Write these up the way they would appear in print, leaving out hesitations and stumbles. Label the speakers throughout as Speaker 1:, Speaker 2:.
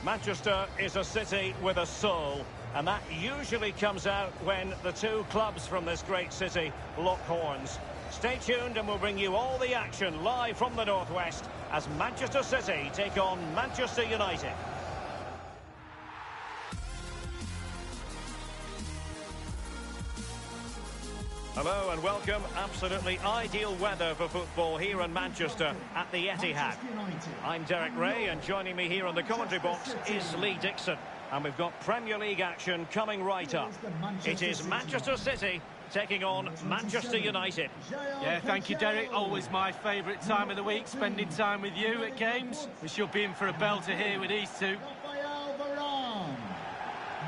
Speaker 1: Manchester is a city with a soul, and that usually comes out when the two clubs from this great city lock horns. Stay tuned and we'll bring you all the action live from the northwest as Manchester City take on Manchester United. Hello and welcome. Absolutely ideal weather for football here in Manchester at the Etihad. I'm Derek Ray, and joining me here on the commentary box is Lee Dixon. And we've got Premier League action coming right up. It is Manchester City taking on Manchester United.
Speaker 2: Yeah, thank you, Derek. Always my favourite time of the week, spending time with you at games. We should be in for a belter here with these two.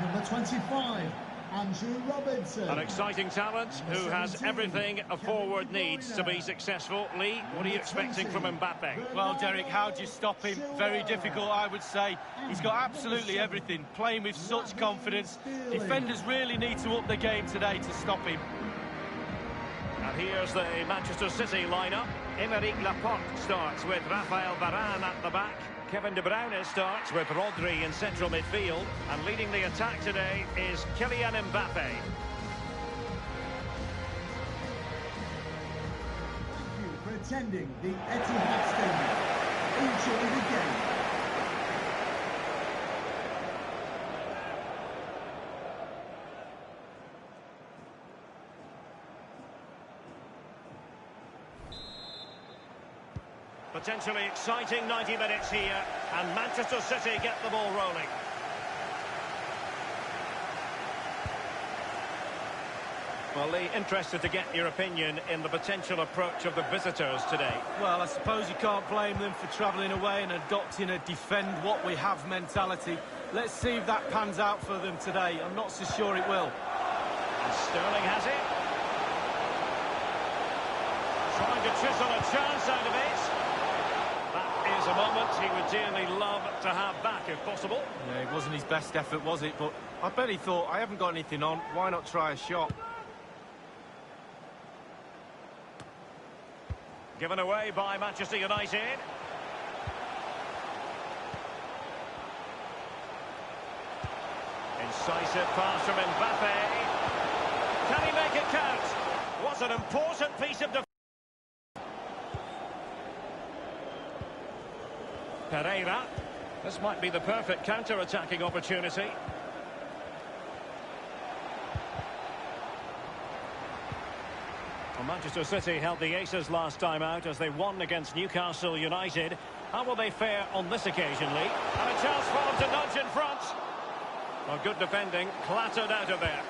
Speaker 3: Number 25. Andrew Robertson.
Speaker 1: An exciting talent who has everything a forward needs to be successful. Lee, what are you expecting from Mbappe?
Speaker 2: Well, Derek, how do you stop him? Very difficult, I would say. He's got absolutely everything, playing with such confidence. Defenders really need to up the game today to stop him.
Speaker 1: And here's the Manchester City lineup. Aymeric Laporte starts with Raphael Varane at the back. Kevin De Bruyne starts with Rodri in central midfield, and leading the attack today is Kylian Mbappe.
Speaker 3: Thank you for attending the Etihad Stadium. Enjoy the game.
Speaker 1: Potentially exciting 90 minutes here, and Manchester City get the ball rolling. Well, Lee, interested to get your opinion in the potential approach of the visitors today.
Speaker 2: Well, I suppose you can't blame them for travelling away and adopting a defend-what-we-have mentality. Let's see if that pans out for them today. I'm not so sure it will.
Speaker 1: And Sterling has it. Trying to chisel a chance out of it. That is a moment he would dearly love to have back, if possible.
Speaker 2: Yeah, it wasn't his best effort, was it? But I bet he thought, I haven't got anything on, why not try a shot?
Speaker 1: Given away by Manchester United. Incisive pass from Mbappe. Can he make it count? What an important piece of defence. Pereira. This might be the perfect counter-attacking opportunity. Well, Manchester City held the aces last time out as they won against Newcastle United. How will they fare on this occasion, Lee? And a chance for them to nudge in front. Well, good defending, clattered out of there.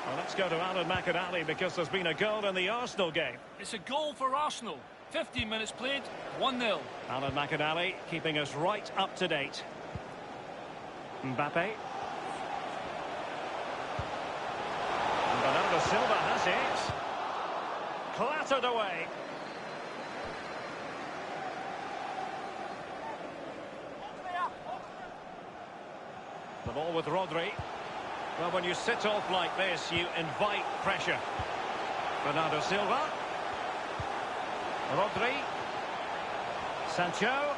Speaker 1: Well, let's go to Alan McInally because there's been a goal in the Arsenal game.
Speaker 4: It's a goal for Arsenal. 15 minutes played, 1-0.
Speaker 1: Alan McInally keeping us right up to date. Mbappe. And Bernardo Silva has it. Clattered away. The ball with Rodri. Well, when you sit off like this, you invite pressure. Bernardo Silva. Rodri. Sancho.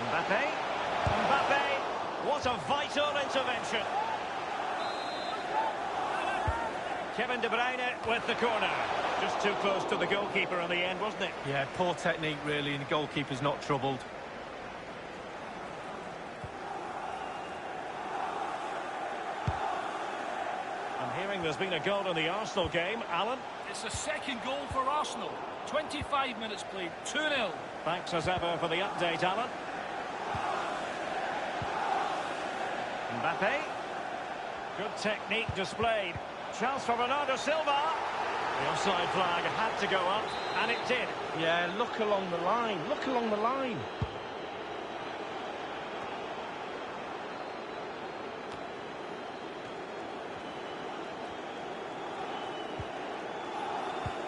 Speaker 1: Mbappe. Mbappe. What a vital intervention. Kevin De Bruyne with the corner. Just too close to the goalkeeper in the end, wasn't it?
Speaker 2: Yeah, poor technique really, and the goalkeeper's not troubled.
Speaker 1: I'm hearing there's been a goal in the Arsenal game. Alan?
Speaker 4: It's the second goal for Arsenal. 25 minutes played, 2-0.
Speaker 1: Thanks as ever for the update, Alan. Mbappe. Good technique displayed. Chance for Bernardo Silva. The offside flag had to go up, and it did.
Speaker 2: Yeah, look along the line. Look along the line.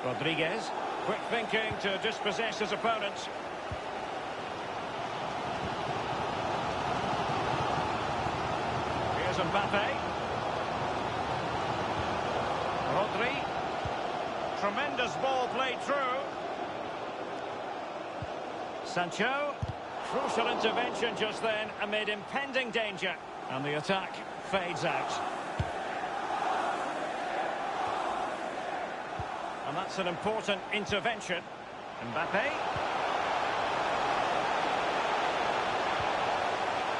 Speaker 1: Rodriguez. Quick thinking to dispossess his opponents. Here's Mbappe. Rodri. Tremendous ball played through. Sancho. Crucial intervention just then amid impending danger. And the attack fades out. And that's an important intervention. Mbappe.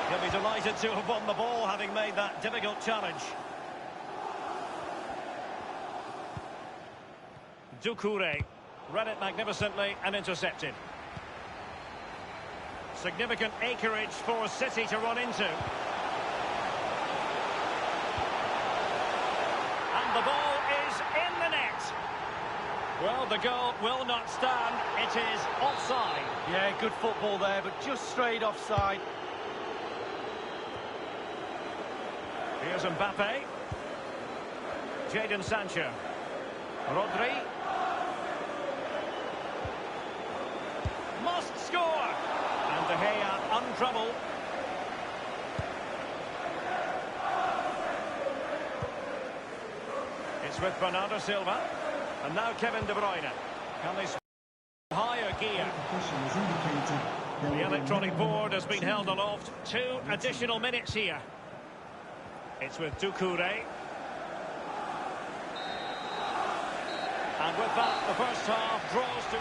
Speaker 1: He'll be delighted to have won the ball, having made that difficult challenge. Doucouré read it magnificently and intercepted. Significant acreage for City to run into. And the ball is in the net. Well, the goal will not stand. It is offside.
Speaker 2: Yeah, good football there, but just straight offside.
Speaker 1: Here's Mbappe. Jadon Sancho. Rodri. Must score. And De Gea untroubled. It's with Bernardo Silva. And now Kevin De Bruyne. Can they higher gear? The electronic board has been held aloft. 2 additional minutes here. It's with Doucouré. And with that, the first half draws to...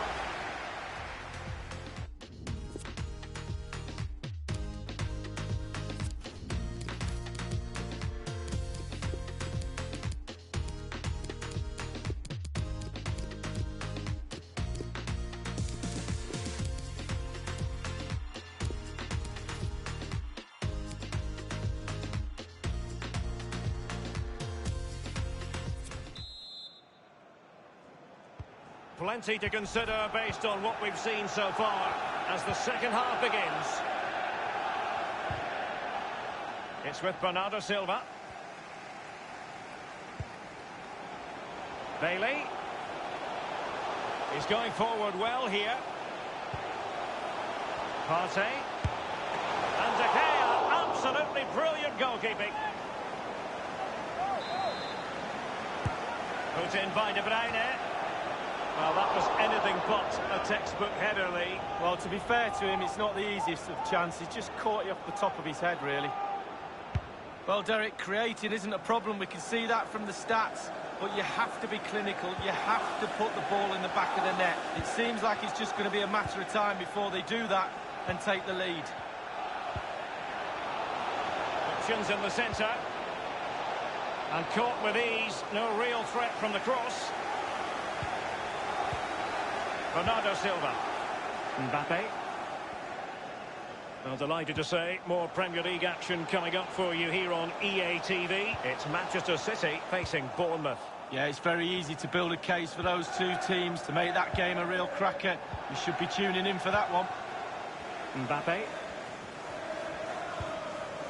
Speaker 1: Plenty to consider based on what we've seen so far as the second half begins. It's with Bernardo Silva. Bailey. He's going forward well here. Partey. And De Gea, absolutely brilliant goalkeeping. Put in by De Bruyne. Well, that was anything but a textbook header, Lee.
Speaker 2: Well, to be fair to him, it's not the easiest of chances. Just caught you off the top of his head, really. Well, Derek, creating isn't a problem. We can see that from the stats. But you have to be clinical. You have to put the ball in the back of the net. It seems like it's just going to be a matter of time before they do that and take the lead.
Speaker 1: Options in the centre. And caught with ease. No real threat from the cross. Bernardo Silva. Mbappe. Well, delighted to say, more Premier League action coming up for you here on EA TV. It's Manchester City facing Bournemouth.
Speaker 2: Yeah, it's very easy to build a case for those two teams to make that game a real cracker. You should be tuning in for that one.
Speaker 1: Mbappe.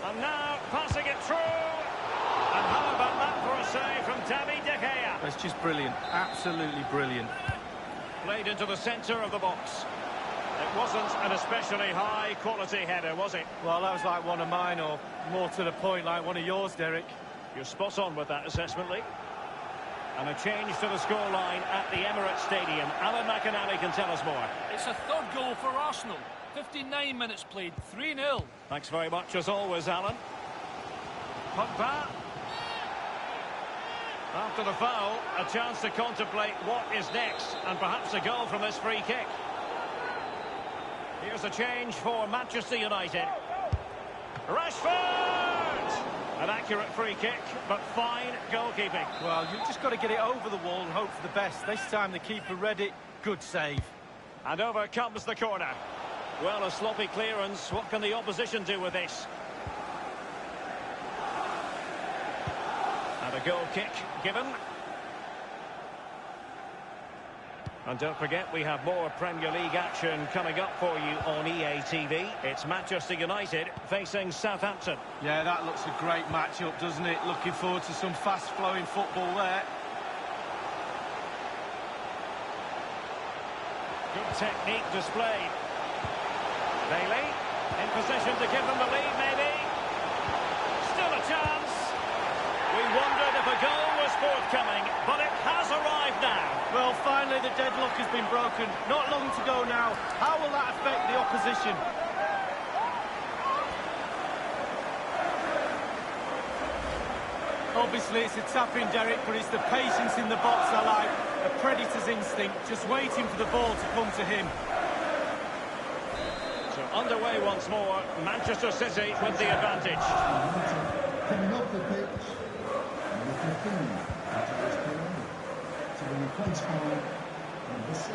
Speaker 1: And now passing it through. And how about that for a save from David De Gea?
Speaker 2: That's just brilliant. Absolutely brilliant.
Speaker 1: Played into the centre of the box. It wasn't an especially high-quality header, was it?
Speaker 2: Well, that was like one of mine, or more to the point, like one of yours, Derek.
Speaker 1: You're spot on with that assessment, Lee. And a change to the scoreline at the Emirates Stadium. Alan McInally can tell us more.
Speaker 4: It's a third goal for Arsenal. 59 minutes played, 3-0.
Speaker 1: Thanks very much, as always, Alan. Pogba. After the foul, a chance to contemplate what is next, and perhaps a goal from this free kick. Here's a change for Manchester United. Rashford! An accurate free kick, but fine goalkeeping.
Speaker 2: Well, you've just got to get it over the wall and hope for the best. This time the keeper read it. Good save.
Speaker 1: And over comes the corner. Well, a sloppy clearance. What can the opposition do with this? And a goal kick given. And don't forget, we have more Premier League action coming up for you on EA TV. It's Manchester United facing Southampton.
Speaker 2: Yeah, that looks a great matchup, doesn't it? Looking forward to some fast-flowing football there.
Speaker 1: Good technique displayed. Bailey in position to give them the lead, maybe. Still a chance. We wondered if a goal was forthcoming, but it has arrived now.
Speaker 2: Well, finally the deadlock has been broken. Not long to go now. How will that affect the opposition? Obviously, it's a tap-in, Derek, but it's the patience in the box I like. A predator's instinct, just waiting for the ball to come to him.
Speaker 1: So underway once more, Manchester City with the advantage.
Speaker 3: Coming off the pitch, number 15, to be replaced by number 6,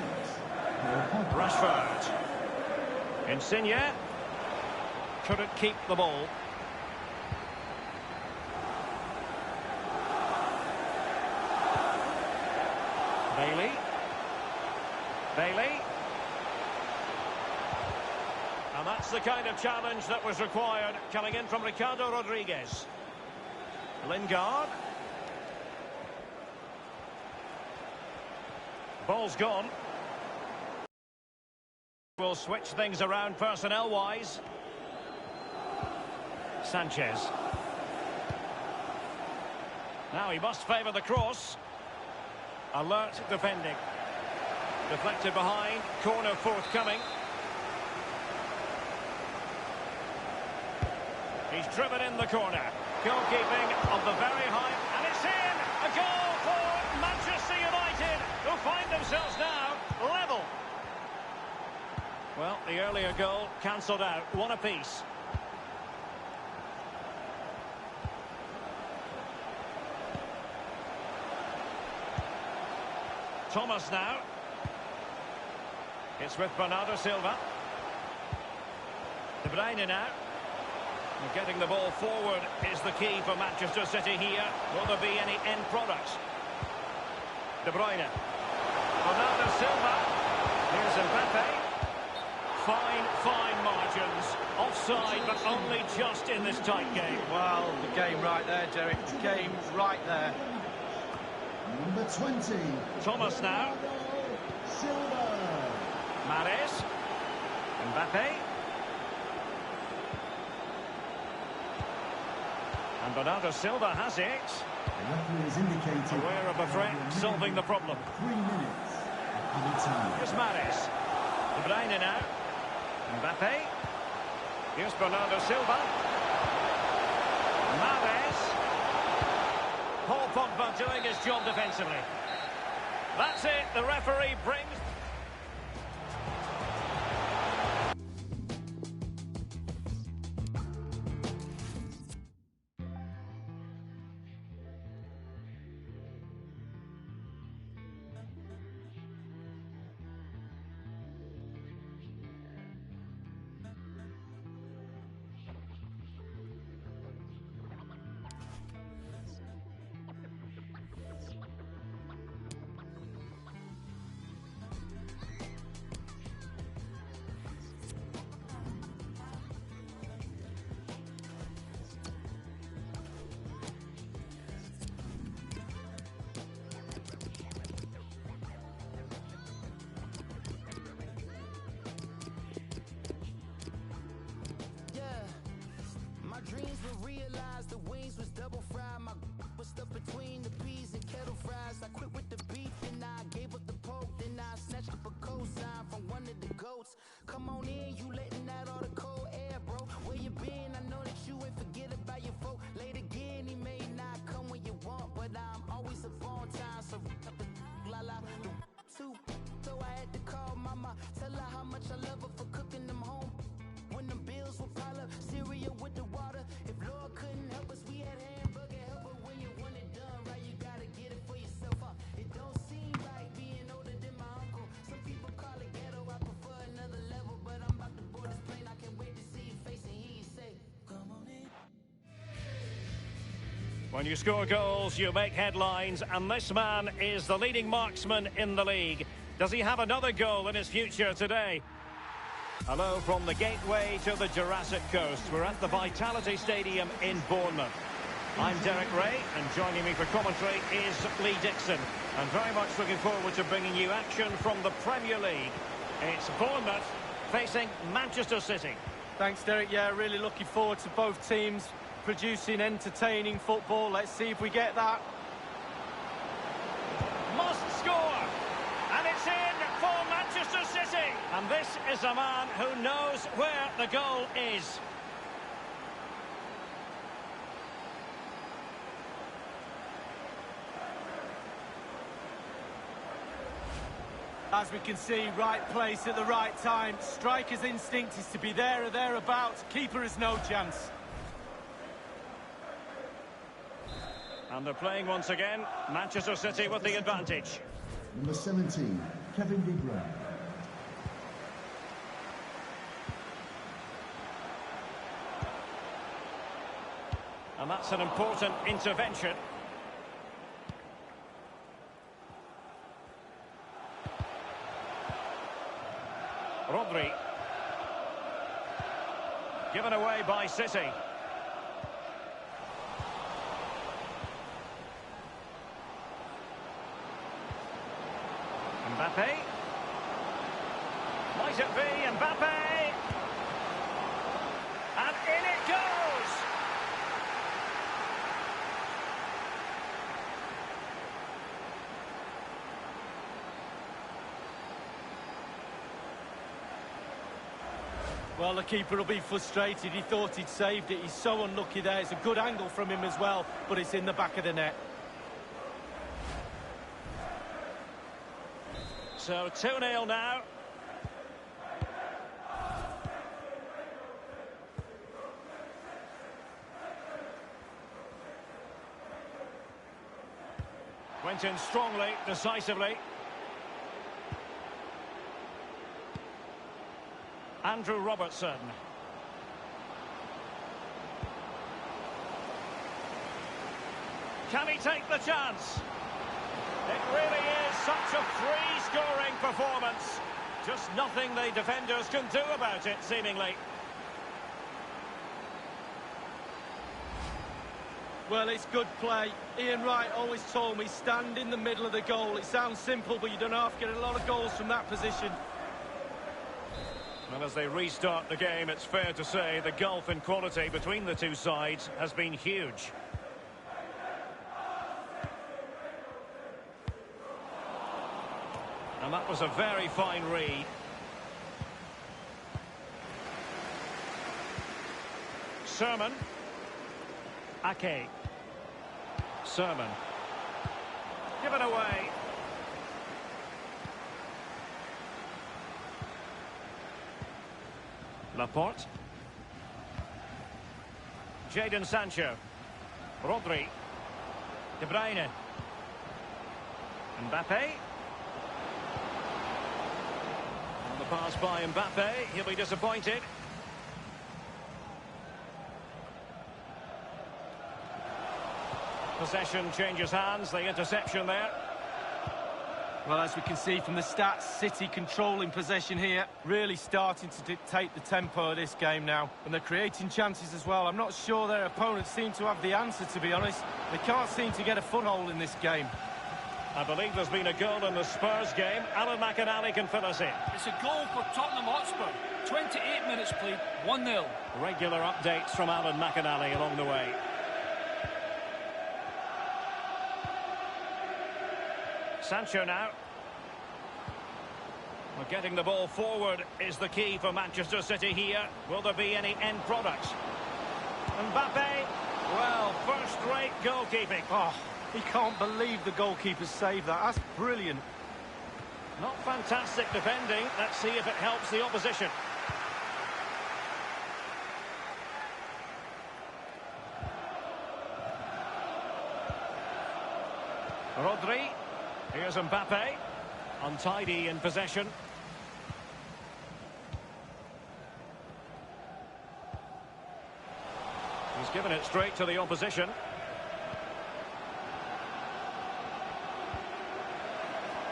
Speaker 1: Rashford. Insigne couldn't keep the ball. Bailey. And that's the kind of challenge that was required, coming in from Ricardo Rodriguez. Lingard. Ball's gone. We'll switch things around personnel-wise. Sanchez. Now he must favour the cross. Alert defending. Deflected behind. Corner forthcoming. He's driven in the corner. Goalkeeping of the very high. And it's in! A goal for Manchester United, who find themselves now level. Well, the earlier goal cancelled out. One apiece. Thomas now. It's with Bernardo Silva. De Bruyne now. And getting the ball forward is the key for Manchester City here. Will there be any end product? De Bruyne. Bernardo Silva. Here's Mbappe. Fine margins. Offside, but only just in this tight game.
Speaker 2: Well, the game right there, Derek. The game right there.
Speaker 3: number 20,
Speaker 1: Thomas now.
Speaker 3: Silva.
Speaker 1: Mahrez. Mbappe. And Bernardo Silva has it.
Speaker 3: The referee has indicated
Speaker 1: Aware of the threat, solving the problem.
Speaker 3: 3 minutes at a time.
Speaker 1: Here's Mahrez. De Bruyne now. Mbappe. Here's Bernardo Silva. Mahrez. Paul Pogba doing his job defensively. That's it. The referee brings...
Speaker 5: Dreams were realized, the wings was double fried. My was stuck between the peas and kettle fries. I quit with the beef, then I gave up the pork. Then I snatched up a cosign from one of the goats. Come on in, you letting out all the cold air, bro. Where you been? I know that you ain't forget about your folk. Late again, he may not come when you want, but I'm always up on time. So la la, too. So I had to call mama, tell her how much I love her for cooking them home. When them bills will pile up, cereal with the water. If Lord couldn't help us, we had hamburger helper. When you want it done right, you gotta get it for yourself, huh? It don't seem right being older than my uncle. Some people call it ghetto, I prefer another level. But I'm about to board this plane, I can't wait to see your face and hear you say, come on in.
Speaker 1: When you score goals, you make headlines, and this man is the leading marksman in the league. Does he have another goal in his future today? Hello from the gateway to the Jurassic Coast. We're at the Vitality Stadium in Bournemouth. I'm Derek Ray, and joining me for commentary is Lee Dixon. And very much looking forward to bringing you action from the Premier League. It's Bournemouth facing Manchester City.
Speaker 2: Thanks, Derek. Yeah, really looking forward to both teams producing entertaining football. Let's see if we get that.
Speaker 1: Must score! And it's in for Manchester City. And this is a man who knows where the goal is.
Speaker 2: As we can see, right place at the right time. Striker's instinct is to be there or thereabouts. Keeper has no chance.
Speaker 1: And they're playing once again. Manchester City with the advantage.
Speaker 3: Number 17, Kevin De Bruyne.
Speaker 1: And that's an important intervention. Rodri. Given away by City. Mbappe. Might it be Mbappe? And in it goes!
Speaker 2: Well, the keeper will be frustrated. He thought he'd saved it. He's so unlucky there. It's a good angle from him as well, but it's in the back of the net.
Speaker 1: So 2-0 now. Went in strongly, decisively. Andrew Robertson. Can he take the chance? It really is such a free-scoring performance. Just nothing the defenders can do about it, seemingly.
Speaker 2: Well, it's good play. Ian Wright always told me, stand in the middle of the goal. It sounds simple, but you don't have to get a lot of goals from that position.
Speaker 1: Well, as they restart the game, it's fair to say the gulf in quality between the two sides has been huge. And that was a very fine read. Sermon. Ake. Sermon. Given away. Laporte. Jadon Sancho. Rodri. De Bruyne. Mbappe. And the pass by Mbappe. He'll be disappointed. Possession changes hands. The interception there.
Speaker 2: Well, as we can see from the stats, City controlling possession here, really starting to dictate the tempo of this game now. And they're creating chances as well. I'm not sure their opponents seem to have the answer, to be honest. They can't seem to get a foothold in this game.
Speaker 1: I believe there's been a goal in the Spurs game. Alan McInally can fill us in.
Speaker 4: It's a goal for Tottenham Hotspur. 28 minutes played, 1-0.
Speaker 1: Regular updates from Alan McInally along the way. Sancho now. Well, getting the ball forward is the key for Manchester City here. Will there be any end products? Mbappe. Well, first-rate goalkeeping.
Speaker 2: Oh, he can't believe the goalkeeper saved that. That's brilliant.
Speaker 1: Not fantastic defending. Let's see if it helps the opposition. Rodri. Here's Mbappe. Untidy in possession. He's given it straight to the opposition.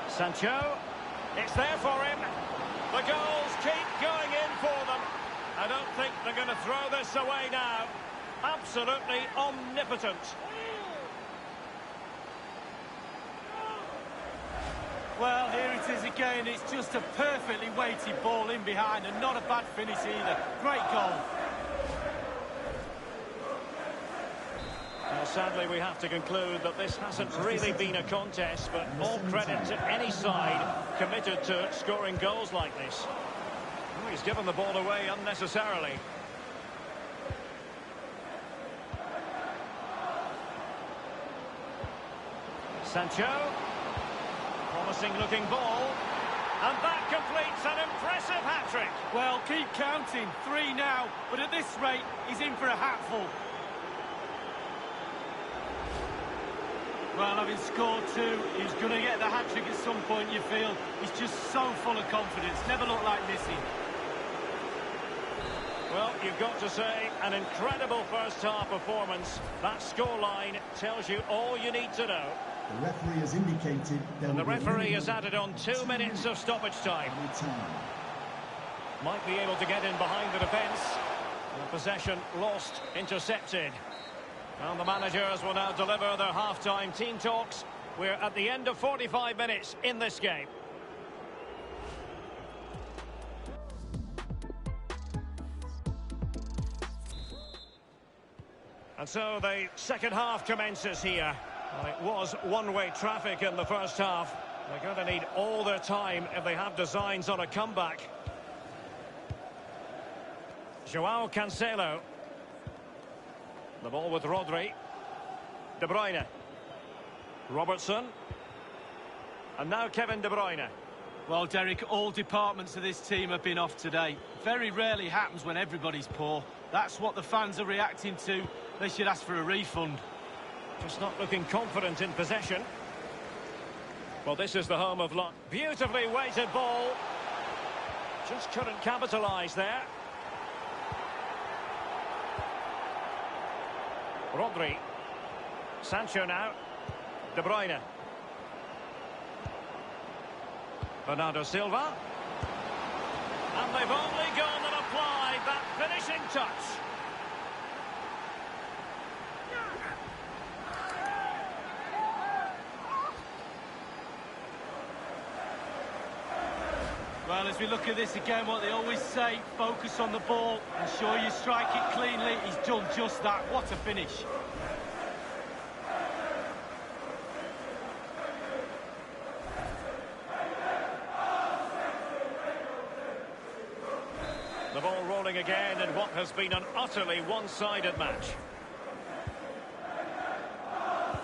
Speaker 1: Sancho. It's there for him. The goals keep going in for them. I don't think they're going to throw this away now. Absolutely omnipotent.
Speaker 2: Well, here it is again. It's just a perfectly weighted ball in behind and not a bad finish either. Great goal.
Speaker 1: Well, sadly, we have to conclude that this hasn't really been a contest, but all credit to any side committed to scoring goals like this. Oh, he's given the ball away unnecessarily. Sancho. Promising looking ball. And that completes an impressive hat-trick.
Speaker 2: Well, keep counting. 3 now, but at this rate, he's in for a hatful. Well, having scored 2, he's going to get the hat-trick at some point, you feel. He's just so full of confidence, never looked like missing.
Speaker 1: Well, you've got to say, an incredible first-half performance. That scoreline tells you all you need to know.
Speaker 3: The referee has indicated
Speaker 1: And the referee has added on 2 minutes of stoppage time. Might be able to get in behind the defence. The possession lost, intercepted. And the managers will now deliver their half-time team talks. We're at the end of 45 minutes in this game. And so the second half commences here. Well, it was one-way traffic in the first half. They're going to need all their time if they have designs on a comeback. Joao Cancelo. The ball with Rodri. De Bruyne. Robertson. And now Kevin De Bruyne.
Speaker 2: Well, Derek, all departments of this team have been off today. Very rarely happens when everybody's poor. That's what the fans are reacting to. They should ask for a refund.
Speaker 1: Just not looking confident in possession. Well, this is the home of luck. Beautifully weighted ball. Just couldn't capitalise there. Rodri. Sancho now. De Bruyne. Bernardo Silva. And they've only gone and applied that finishing touch.
Speaker 2: Well, as we look at this again, what they always say, focus on the ball, ensure you strike it cleanly. He's done just that. What a finish.
Speaker 1: The ball rolling again in what has been an utterly one-sided match.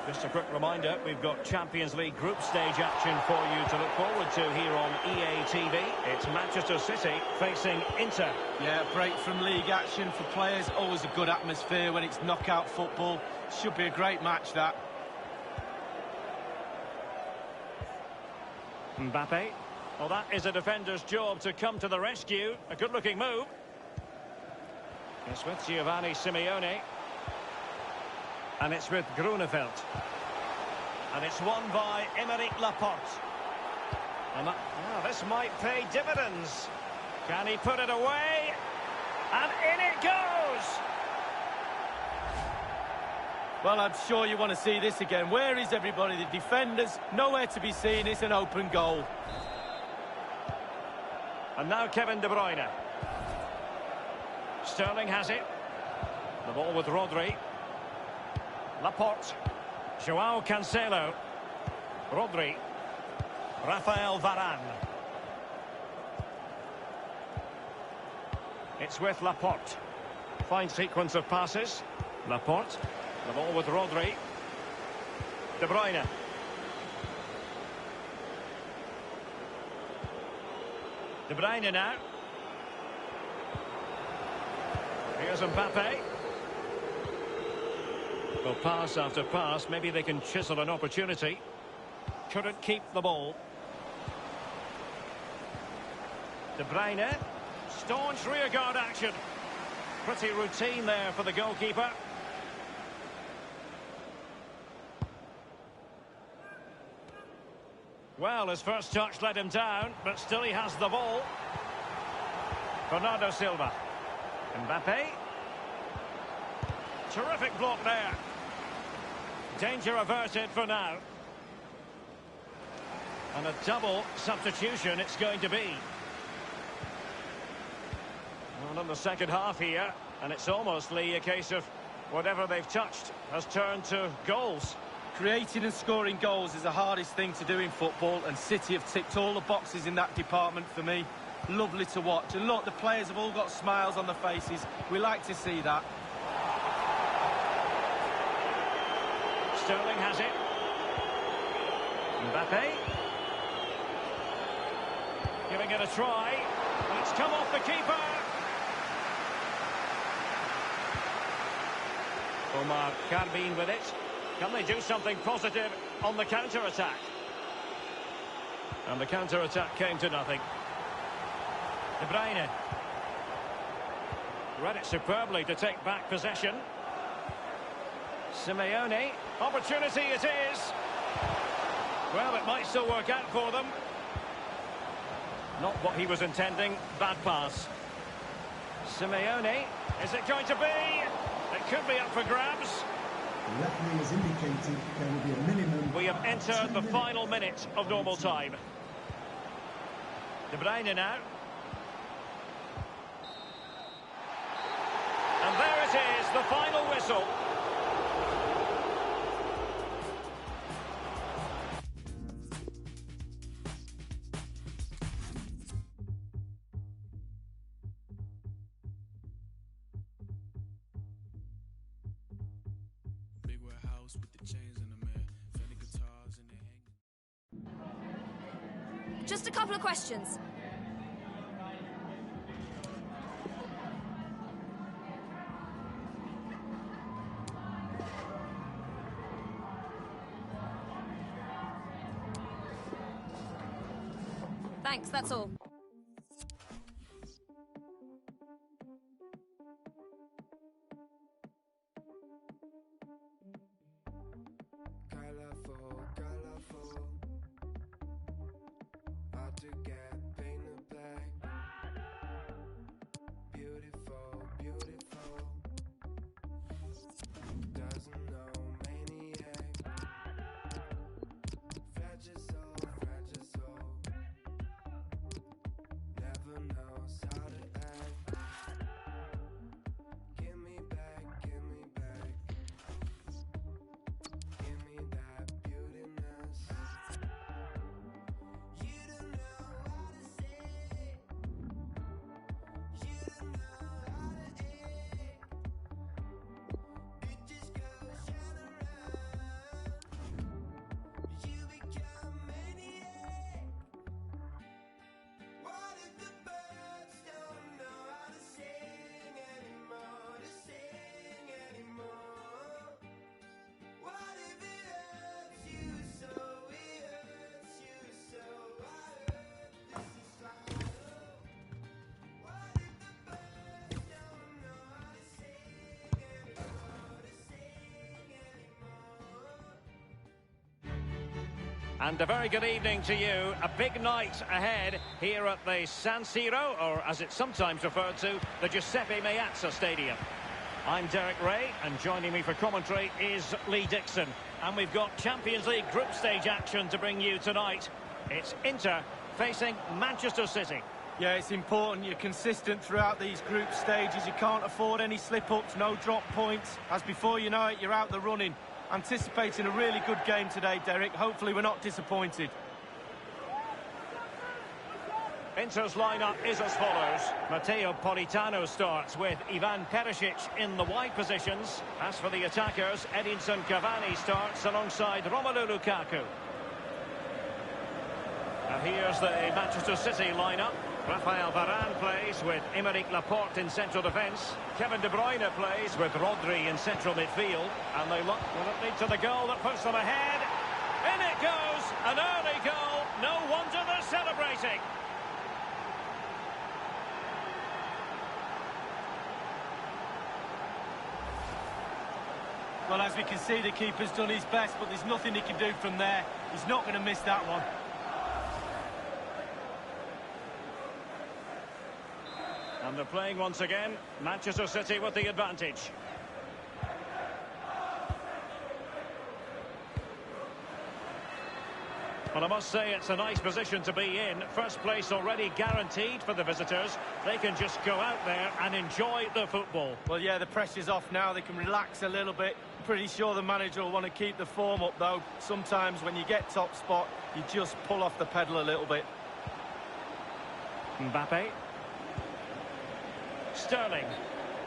Speaker 1: Just a quick reminder, we've got Champions League group stage action for you to look forward to here on EA TV. It's Manchester City facing Inter.
Speaker 2: Yeah, a break from league action for players. Always a good atmosphere when it's knockout football. Should be a great match, that.
Speaker 1: Mbappe. Well, that is a defender's job to come to the rescue. A good-looking move. It's with Giovanni Simeone. And it's with Grunewald. And it's won by Aymeric Laporte. And this might pay dividends. Can he put it away? And in it goes!
Speaker 2: Well, I'm sure you want to see this again. Where is everybody? The defenders, nowhere to be seen. It's an open goal.
Speaker 1: And now Kevin De Bruyne. Sterling has it. The ball with Rodri. Laporte. Joao Cancelo. Rodri. Rafael Varane. It's with Laporte. Fine sequence of passes. Laporte. The ball with Rodri. De Bruyne. De Bruyne now. Here's Mbappe. Well, pass after pass, maybe they can chisel an opportunity. Couldn't keep the ball. De Bruyne. Staunch rearguard action. Pretty routine there for the goalkeeper. Well, his first touch let him down, but still he has the ball. Bernardo Silva. Mbappe. Terrific block there. Danger averted for now. And a double substitution it's going to be. Well, in the second half here, and it's almost, Lee, a case of whatever they've touched has turned to goals.
Speaker 2: Creating and scoring goals is the hardest thing to do in football, and City have ticked all the boxes in that department for me. Lovely to watch. And look, the players have all got smiles on their faces. We like to see that.
Speaker 1: Sterling has it. Mbappe. Giving it a try. And it's come off the keeper. Omar Carbine with it. Can they do something positive on the counter-attack? And the counter-attack came to nothing. De Bruyne. Read it superbly to take back possession. Simeone. Opportunity it is. Well, it might still work out for them. Not what he was intending. Bad pass. Simeone. Is it going to be? It could be up for grabs.
Speaker 3: The referee has indicated there will be a minimum.
Speaker 1: We have entered the final minute of normal time. De Bruyne now. And there it is, the final whistle.
Speaker 6: Big warehouse with the chains in the mirror, Fender guitars and they hang.
Speaker 7: Just a couple of questions. Thanks, that's all.
Speaker 6: Colorful, colorful. Hard to get painted black. Beautiful, beautiful. Doesn't know maniac. Fragile soul, fragile soul. Never knows how to act. Give me back, give me back. Give me that beautiness. You don't know how to say. You don't know how to act. It just goes round and round. You become maniac. What if the birds don't know how to sing anymore? To sing anymore. What if it hurts you so? It hurts you so. I hurt this inside. What if the birds don't know how to sing anymore? To sing anymore.
Speaker 1: And a very good evening to you. A big night ahead here at the San Siro, or as it's sometimes referred to, the Giuseppe Meazza Stadium. I'm Derek Ray, and joining me for commentary is Lee Dixon. And we've got Champions League group stage action to bring you tonight. It's Inter facing Manchester City.
Speaker 2: Yeah, it's important you're consistent throughout these group stages. You can't afford any slip-ups, no drop points. As before you know it, you're out the running. Anticipating a really good game today, Derek. Hopefully we're not disappointed.
Speaker 1: Inter's lineup is as follows. Matteo Politano starts with Ivan Perisic in the wide positions. As for the attackers, Edinson Cavani starts alongside Romelu Lukaku. And here's the Manchester City lineup. Rafael Varane plays with Aymeric Laporte in central defence. Kevin De Bruyne plays with Rodri in central midfield. And they look, will it lead to the goal that puts them ahead? In it goes! An early goal. No wonder they're celebrating.
Speaker 2: Well, as we can see, the keeper's done his best, but there's nothing he can do from there. He's not going to miss that one.
Speaker 1: And they're playing once again. Manchester City with the advantage. Well, I must say it's a nice position to be in. First place already guaranteed for the visitors. They can just go out there and enjoy the football.
Speaker 2: Well, yeah, the pressure's off now. They can relax a little bit. Pretty sure the manager will want to keep the form up, though. Sometimes when you get top spot, you just pull off the pedal a little bit.
Speaker 1: Mbappe. Sterling.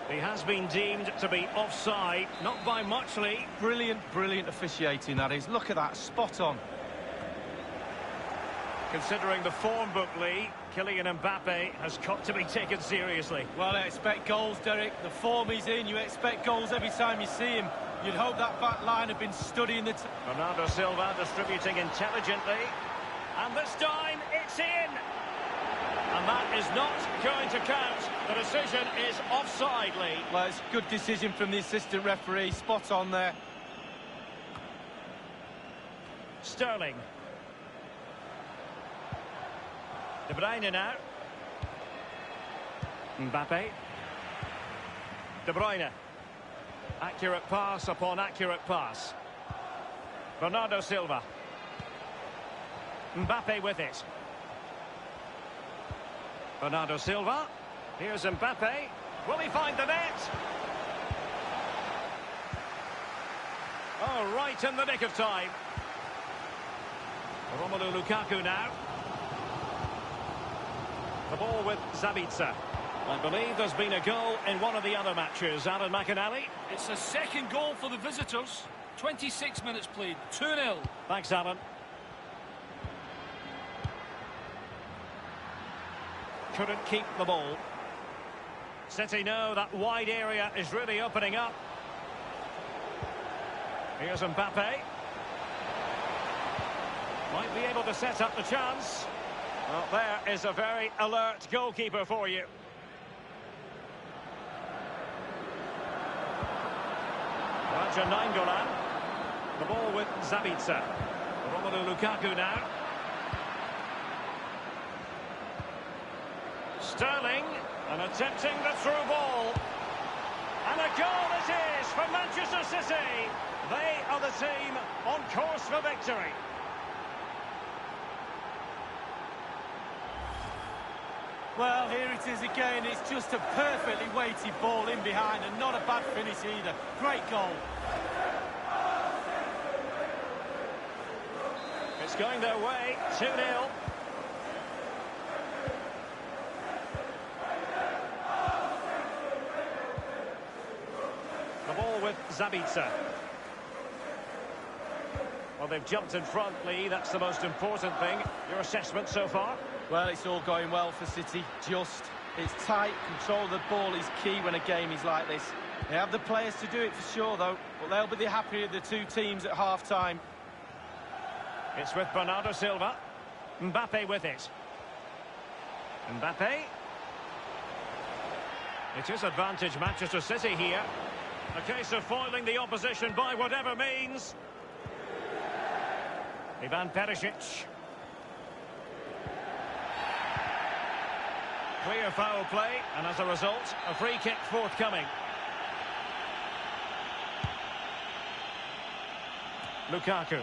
Speaker 1: He has been deemed to be offside. Not by much, Lee.
Speaker 2: Brilliant, brilliant officiating, that is. Look at that, spot on.
Speaker 1: Considering the form book, Lee, Kylian Mbappe has got to be taken seriously.
Speaker 2: Well, I expect goals, Derek. The form he's in, you expect goals every time you see him. You'd hope that back line had been studying the...
Speaker 1: Bernardo Silva distributing intelligently. And this time, it's in! And that is not going to count. The decision is offside, Lee.
Speaker 2: Well, it's a good decision from the assistant referee. Spot on there.
Speaker 1: Sterling. De Bruyne now. Mbappe. De Bruyne. Accurate pass upon accurate pass. Bernardo Silva. Mbappe with it. Bernardo Silva. Here's Mbappe. Will he find the net? Oh, right in the nick of time. Romelu Lukaku now. The ball with Zabitzer. I believe there's been a goal in one of the other matches. Alan McInally.
Speaker 4: It's a second goal for the visitors. 26 minutes played, 2-0.
Speaker 1: Thanks, Alan. Couldn't keep the ball. City know that wide area is really opening up. Here's Mbappe. Might be able to set up the chance. Well, there is a very alert goalkeeper for you. Raja Nainggolan. The ball with Zabitzer. Romelu Lukaku now. Sterling, and attempting the through ball. And a goal it is for Manchester City. They are the team on course for victory.
Speaker 2: Well, here it is again. It's just a perfectly weighted ball in behind and not a bad finish either. Great goal.
Speaker 1: It's going their way, 2-0. The ball with Zabitzer. Well, they've jumped in front, Lee. That's the most important thing. Your assessment so far?
Speaker 2: Well, it's all going well for City. It's tight. Control of the ball is key when a game is like this. They have the players to do it for sure, though. But they'll be the happier of the two teams at half-time.
Speaker 1: It's with Bernardo Silva. Mbappe with it. Mbappe. It is advantage Manchester City here. A case of foiling the opposition by whatever means. Ivan Perisic. Clear foul play, and as a result, a free kick forthcoming. Lukaku.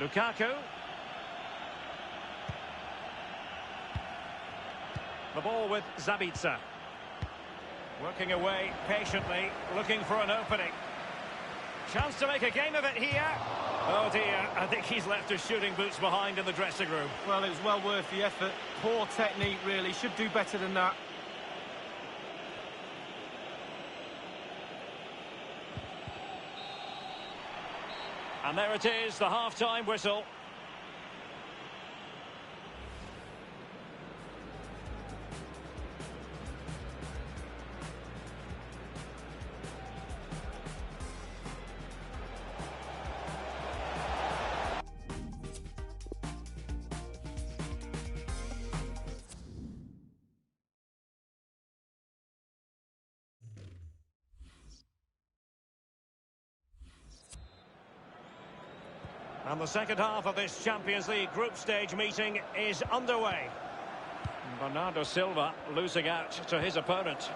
Speaker 1: Lukaku. The ball with Zabitzer. Working away patiently, looking for an opening. Chance to make a game of it here. Oh dear, I think he's left his shooting boots behind in the dressing room.
Speaker 2: Well, it was well worth the effort. Poor technique, really. Should do better than that.
Speaker 1: And there it is, the half-time whistle. And the second half of this Champions League group stage meeting is underway. Bernardo Silva losing out to his opponent.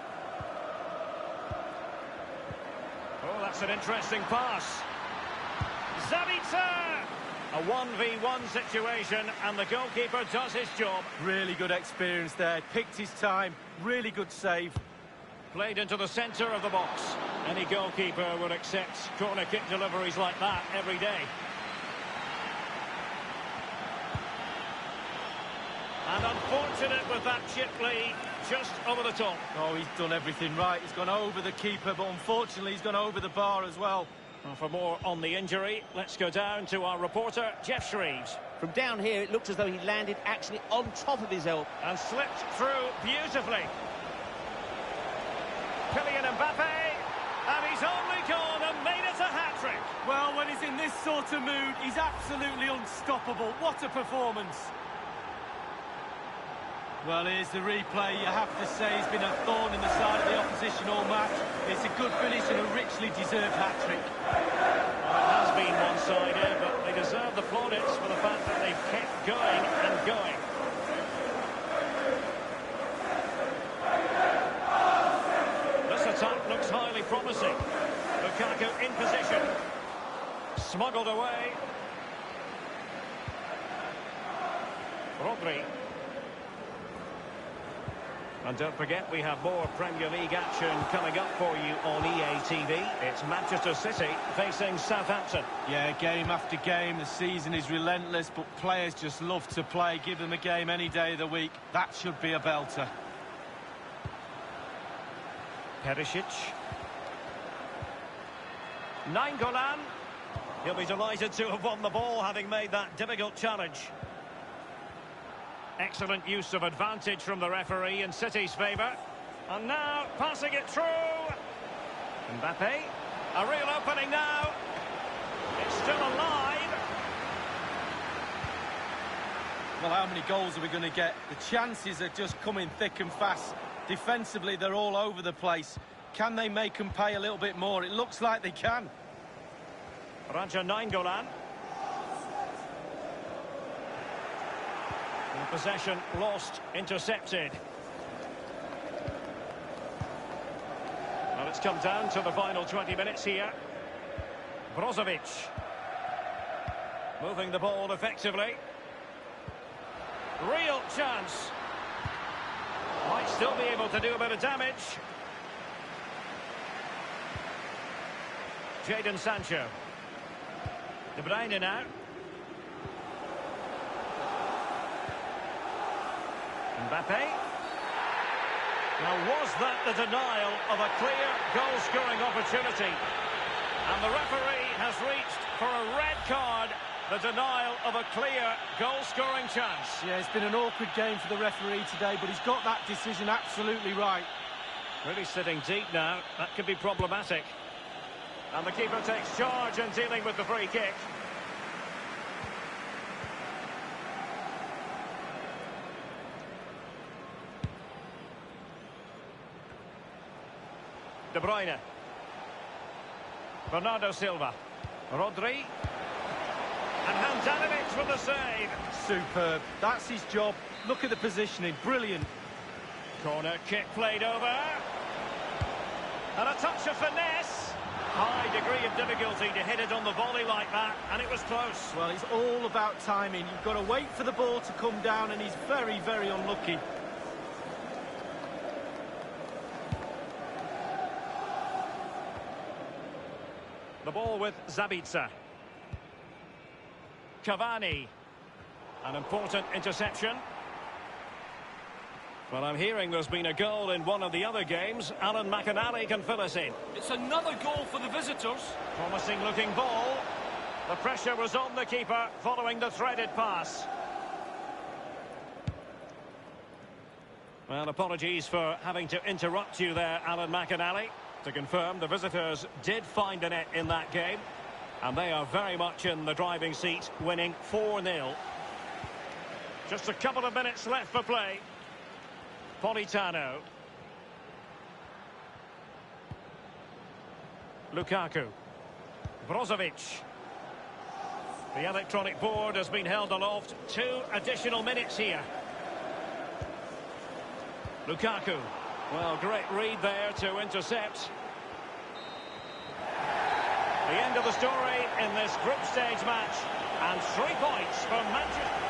Speaker 1: Oh, that's an interesting pass. Zabitzer! A 1v1 situation, and the goalkeeper does his job.
Speaker 2: Really good experience there. Picked his time. Really good save.
Speaker 1: Played into the centre of the box. Any goalkeeper would accept corner kick deliveries like that every day. And unfortunate with that chip, Lee, just over the top.
Speaker 2: Oh, he's done everything right. He's gone over the keeper, but unfortunately he's gone over the bar as well.
Speaker 1: Well, for more on the injury, let's go down to our reporter, Jeff Shreves.
Speaker 8: From down here, it looked as though he landed actually on top of his elbow.
Speaker 1: And slipped through beautifully. Kylian Mbappe, and he's only gone and made it a hat-trick.
Speaker 2: Well, when he's in this sort of mood, he's absolutely unstoppable. What a performance. Well, here's the replay. You have to say he's been a thorn in the side of the opposition all match. It's a good finish and a richly deserved hat-trick.
Speaker 1: Well, it has been one-sided, but they deserve the plaudits for the fact that they've kept going and going. This attack looks highly promising. Lukaku in position. Smuggled away. Rodri. And don't forget, we have more Premier League action coming up for you on EA TV. It's Manchester City facing Southampton.
Speaker 2: Yeah, game after game, the season is relentless, but players just love to play. Give them a game any day of the week. That should be a belter.
Speaker 1: Perisic. Nainggolan. He'll be delighted to have won the ball, having made that difficult challenge. Excellent use of advantage from the referee in City's favour. And now, passing it through. Mbappe. A real opening now. It's still alive.
Speaker 2: Well, how many goals are we going to get? The chances are just coming thick and fast. Defensively, they're all over the place. Can they make them pay a little bit more? It looks like they can.
Speaker 1: Raja Nainggolan. Possession lost, intercepted. Well, it's come down to the final 20 minutes here. Brozovic. Moving the ball effectively. Real chance. Might still be able to do a bit of damage. Jadon Sancho. De Bruyne now. Mbappe. Now, was that the denial of a clear goal-scoring opportunity? And the referee has reached for a red card, the denial of a clear goal-scoring chance.
Speaker 2: Yeah, it's been an awkward game for the referee today, but he's got that decision absolutely right.
Speaker 1: Really sitting deep now. That could be problematic. And the keeper takes charge in dealing with the free kick. De Bruyne. Bernardo Silva. Rodri. And Handanovic with the save.
Speaker 2: Superb. That's his job. Look at the positioning. Brilliant.
Speaker 1: Corner kick played over. And a touch of finesse. High degree of difficulty to hit it on the volley like that, and it was close.
Speaker 2: Well, it's all about timing. You've got to wait for the ball to come down, and he's very, very unlucky.
Speaker 1: The ball with Zabitzer. Cavani. An important interception. Well, I'm hearing there's been a goal in one of the other games. Alan McInally can fill us in.
Speaker 4: It's another goal for the visitors.
Speaker 1: Promising looking ball. The pressure was on the keeper following the threaded pass. Well, apologies for having to interrupt you there, Alan McInally. To confirm, the visitors did find a net in that game, and they are very much in the driving seat, winning 4-0. Just a couple of minutes left for play. Politano. Lukaku. Brozovic. The electronic board has been held aloft. 2 additional minutes here. Lukaku. Well, great read there to intercept. The end of the story in this group stage match. And 3 points for Manchester.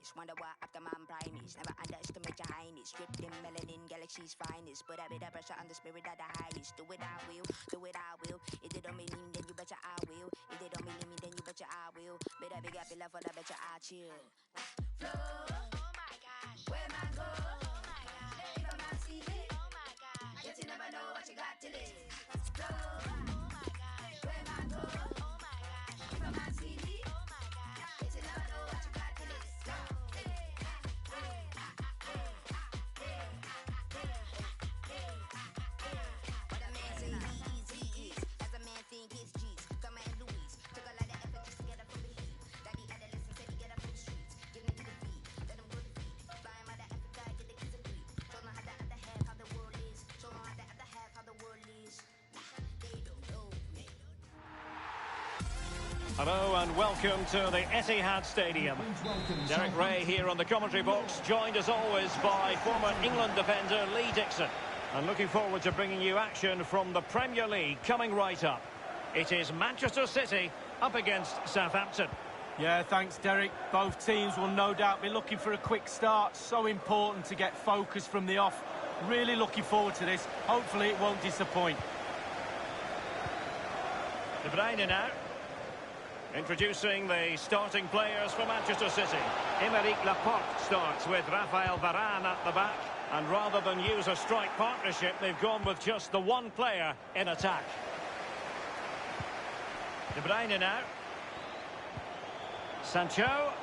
Speaker 5: finest. Wonder why after my prime is. Never underestimate your highness. Stripped in melanin, galaxy's finest. Put a bit of pressure on the spirit of the highest. Do it, I will. Do it, I will. If they don't believe me, then you betcha I will. If they don't believe me, then you betcha I will. Better big up your love for the betcha I chill. Flow. Oh my gosh. Where my go? Oh my gosh. If I'm not seeing. Oh my gosh. Guess you never know what you got till it's. Flow. Oh my gosh. Where my go? Oh my gosh. If I'm not seeing. Oh my gosh. Guess you never know what you got till it's. What a man say easy is. As a man think it's G's. Come and Louise. Took a lot of effort just to get up from the heat. Daddy adolescent said he get up from the streets. Give me the beat. Let him go to feet. Fly him out of Africa, get the kids a breed. Show them how the other half, how the world is. Show them how the other half, how the world is. They don't know.
Speaker 1: Hello and welcome to the Etihad Stadium. Derek Ray here on the commentary box, joined as always by former England defender Lee Dixon. And looking forward to bringing you action from the Premier League coming right up. It is Manchester City up against Southampton.
Speaker 2: Yeah, thanks, Derek. Both teams will no doubt be looking for a quick start. So important to get focus from the off. Really looking forward to this. Hopefully it won't disappoint.
Speaker 1: De Bruyne now. Introducing the starting players for Manchester City. Aymeric Laporte starts with Rafael Varane at the back. And rather than use a strike partnership, they've gone with just the one player in attack. De Bruyne now. Sancho.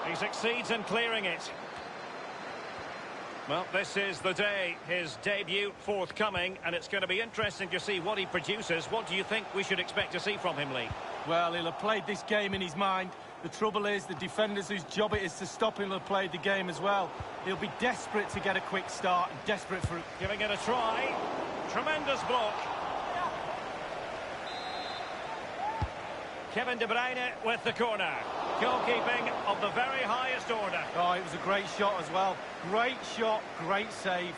Speaker 1: He succeeds in clearing it. Well, this is the day, his debut forthcoming, and it's going to be interesting to see what he produces. What do you think we should expect to see from him, Lee?
Speaker 2: Well, he'll have played this game in his mind. The trouble is, the defenders whose job it is to stop him have played the game as well. He'll be desperate to get a quick start, desperate for it.
Speaker 1: Giving it a try. Tremendous block. Kevin De Bruyne with the corner. Goalkeeping of the very highest order.
Speaker 2: Oh, it was a great shot as well. Great shot, great save.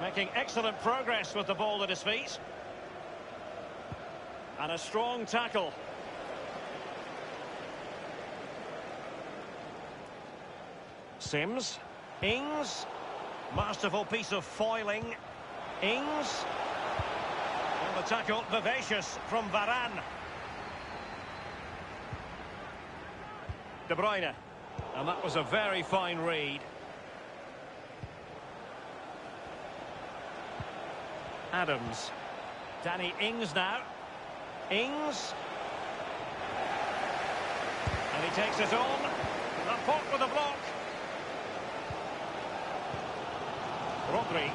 Speaker 1: Making excellent progress with the ball at his feet. And a strong tackle. Sims. Ings. Masterful piece of foiling. Ings. And the tackle, vivacious from Varane. De Bruyne. And that was a very fine read. Adams. Danny Ings now. Ings. And he takes it on. Laporte with a block. Rodri.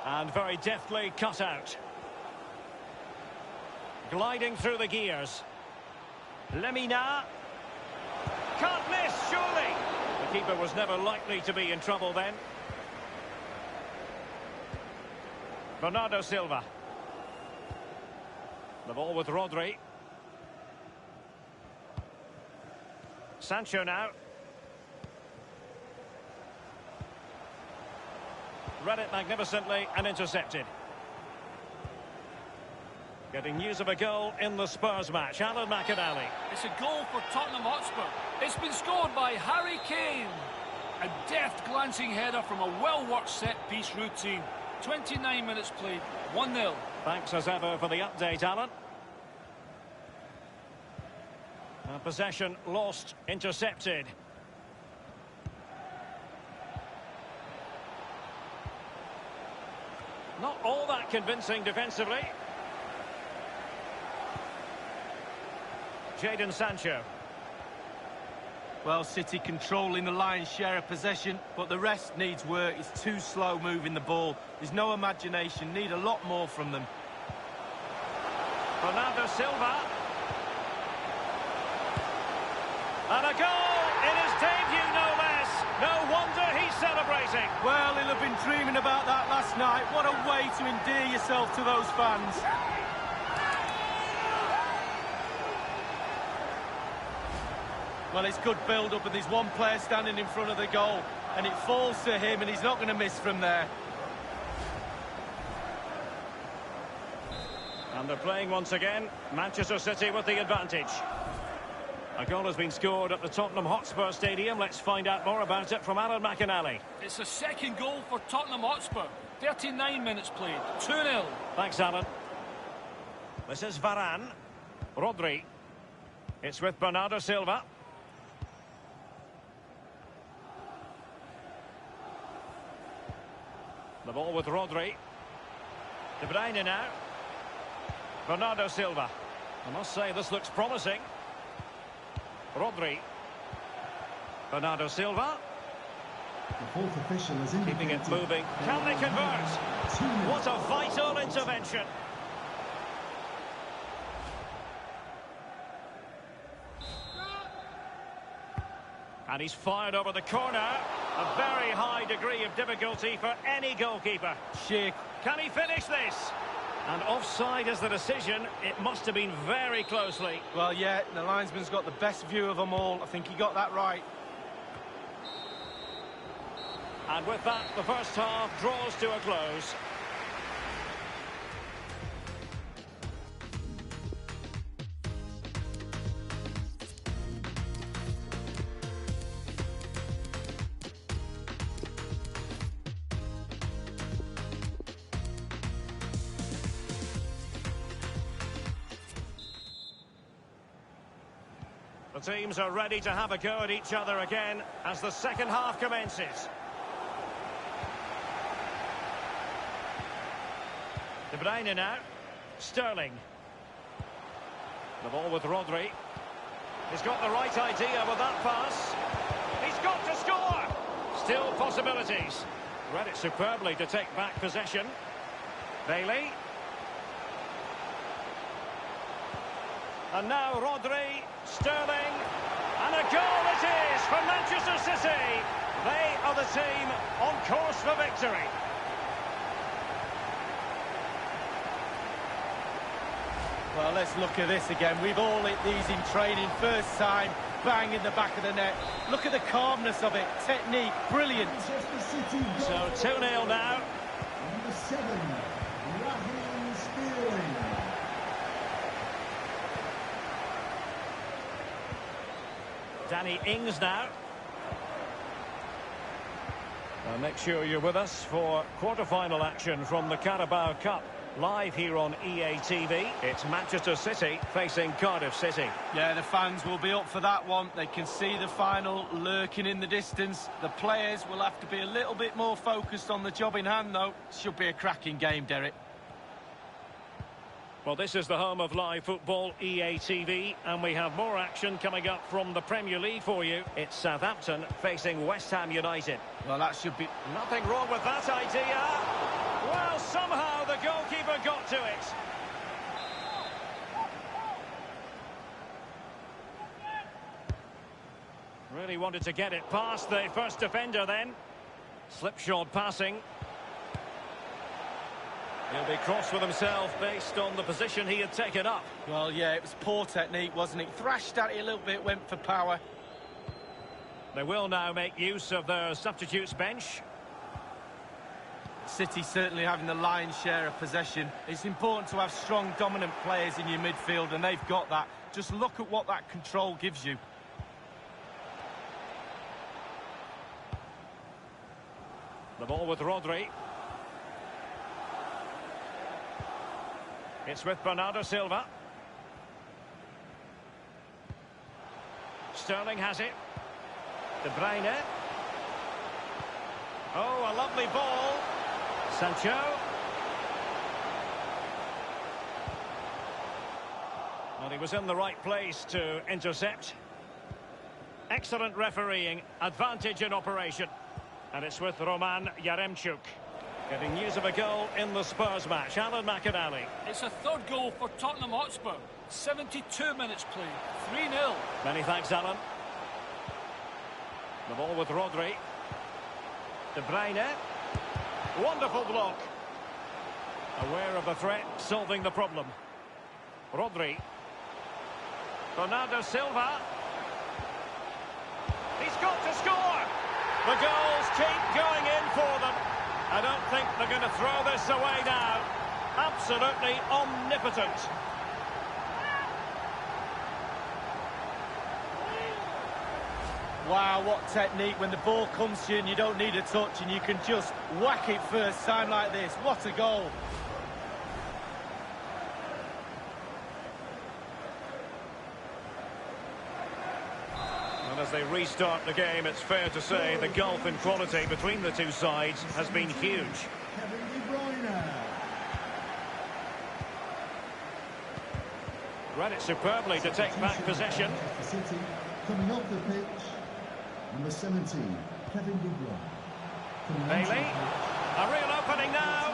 Speaker 1: And very deftly cut out. Gliding through the gears. Lemina. Can't miss, surely. The keeper was never likely to be in trouble then. Bernardo Silva. The ball with Rodri. Sancho now. Read it magnificently and intercepted. Getting news of a goal in the Spurs match. Alan McInally.
Speaker 4: It's a goal for Tottenham Hotspur. It's been scored by Harry Kane. A deft glancing header from a well-worked set-piece routine. 29 minutes played, 1-0.
Speaker 1: Thanks as ever for the update, Alan. Possession lost, intercepted. Not all that convincing defensively. Jadon Sancho.
Speaker 2: Well, City controlling the lion's share of possession, but the rest needs work. It's too slow moving the ball. There's no imagination. Need a lot more from them.
Speaker 1: Bernardo Silva. And a goal in his debut, no less. No wonder he's celebrating.
Speaker 2: Well, he'll have been dreaming about that last night. What a way to endear yourself to those fans. Well, it's good build-up, and there's one player standing in front of the goal, and it falls to him, and he's not going to miss from there.
Speaker 1: And they're playing once again. Manchester City with the advantage. A goal has been scored at the Tottenham Hotspur Stadium. Let's find out more about it from Alan McInally.
Speaker 4: It's a second goal for Tottenham Hotspur. 39 minutes played. 2-0.
Speaker 1: Thanks, Alan. This is Varane. Rodri. It's with Bernardo Silva. The ball with Rodri. De Bruyne now. Bernardo Silva. I must say this looks promising. Rodri. Bernardo Silva.
Speaker 3: The fourth official has indicated.
Speaker 1: Keeping it moving. Can they convert? What a vital intervention. And he's fired over the corner. A very high degree of difficulty for any goalkeeper.
Speaker 2: Sheer.
Speaker 1: Can he finish this? And offside is the decision. It must have been very closely.
Speaker 2: Well, yeah, the linesman's got the best view of them all. I think he got that right.
Speaker 1: And with that, the first half draws to a close. The teams are ready to have a go at each other again as the second half commences. De Bruyne now. Sterling. The ball with Rodri. He's got the right idea with that pass. He's got to score! Still possibilities. Read it superbly to take back possession. Bailey. And now Rodri. Sterling. And a goal it is for Manchester City. They are the team on course for victory.
Speaker 2: Well, let's look at this again. We've all hit these in training. First time, bang in the back of the net. Look at the calmness of it. Technique, brilliant.
Speaker 3: Manchester City goal.
Speaker 1: So 2-0 now.
Speaker 3: Number 7, Raheem Sterling.
Speaker 1: Danny Ings now. Make sure you're with us for quarter-final action from the Carabao Cup. Live here on EA TV. It's Manchester City facing Cardiff City.
Speaker 2: Yeah, the fans will be up for that one. They can see the final lurking in the distance. The players will have to be a little bit more focused on the job in hand, though. Should be a cracking game, Derek.
Speaker 1: Well, this is the home of live football, EA TV, and we have more action coming up from the Premier League for you. It's Southampton facing West Ham United.
Speaker 2: Well, that should be...
Speaker 1: Nothing wrong with that idea. Well, somehow the goalkeeper got to it. Really wanted to get it past the first defender then. Slipshod passing. He'll be cross with himself based on the position he had taken up.
Speaker 2: Well, yeah, it was poor technique, wasn't it? Thrashed at it a little bit, went for power.
Speaker 1: They will now make use of their substitutes bench.
Speaker 2: City certainly having the lion's share of possession. It's important to have strong, dominant players in your midfield, and they've got that. Just look at what that control gives you.
Speaker 1: The ball with Rodri. It's with Bernardo Silva. Sterling has it. De Bruyne. Oh, a lovely ball. Sancho. Well, he was in the right place to intercept. Excellent refereeing. Advantage in operation. And it's with Roman Yaremchuk. Getting news of a goal in the Spurs match. Alan McInally.
Speaker 4: It's a third goal for Tottenham Hotspur. 72 minutes played. 3-0.
Speaker 1: Many thanks, Alan. The ball with Rodri. De Bruyne. Wonderful block. Aware of the threat, solving the problem. Rodri. Bernardo Silva. He's got to score. The goals keep going in for them. I don't think they're going to throw this away now. Absolutely omnipotent.
Speaker 2: Wow, what technique when the ball comes to you and you don't need a touch and you can just whack it first time like this. What a goal.
Speaker 1: And as they restart the game, it's fair to say the gulf in quality between the two sides has been huge.
Speaker 3: Kevin De Bruyne.
Speaker 1: Read it superbly to take back possession.
Speaker 3: Manchester City coming off the pitch. Number 17, Kevin De Bruyne. Coming onto the
Speaker 1: Bailey,
Speaker 3: pitch,
Speaker 1: a real opening now.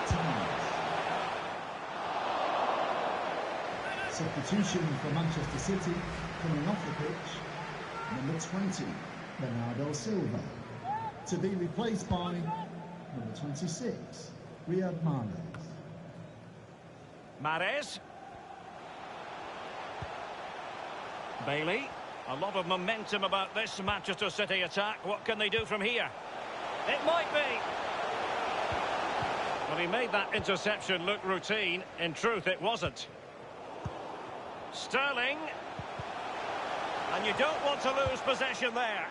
Speaker 3: Timmins. Substitution for Manchester City coming off the pitch. Number 20, Bernardo Silva. To be replaced by number 26, Riyad Mahrez.
Speaker 1: Mahrez. Bailey. A lot of momentum about this Manchester City attack. What can they do from here? It might be. Well, he made that interception look routine. In truth, it wasn't. Sterling. And you don't want to lose possession there.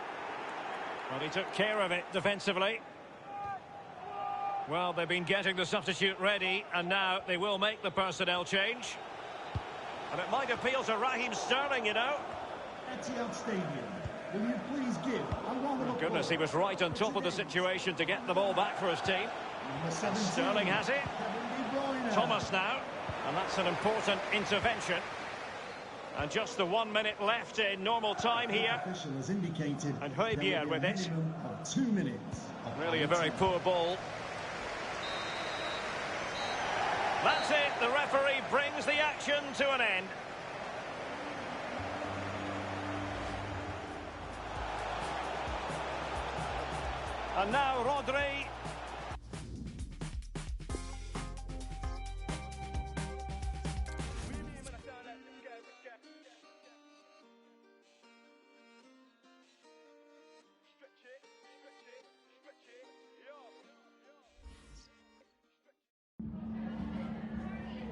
Speaker 1: Well, he took care of it defensively. Well, they've been getting the substitute ready, and now they will make the personnel change. And it might appeal to Raheem Sterling, you know.
Speaker 3: Etihad Stadium. Will you please give a round of applause?
Speaker 1: Goodness, he was right on top of the situation to get the ball back for his team.
Speaker 3: Number 17,
Speaker 1: Sterling has it.
Speaker 3: Kevin De Bruyne.
Speaker 1: Thomas now. And that's an important intervention. And just the 1 minute left in normal time here.
Speaker 3: The official has indicated
Speaker 1: And
Speaker 3: there will be
Speaker 1: Højbjerg with
Speaker 3: a
Speaker 1: it.
Speaker 3: minimum of 2 minutes. Of
Speaker 1: Really a
Speaker 3: added
Speaker 1: very
Speaker 3: time.
Speaker 1: poor ball. That's it. The referee brings the action to an end. And now Rodri.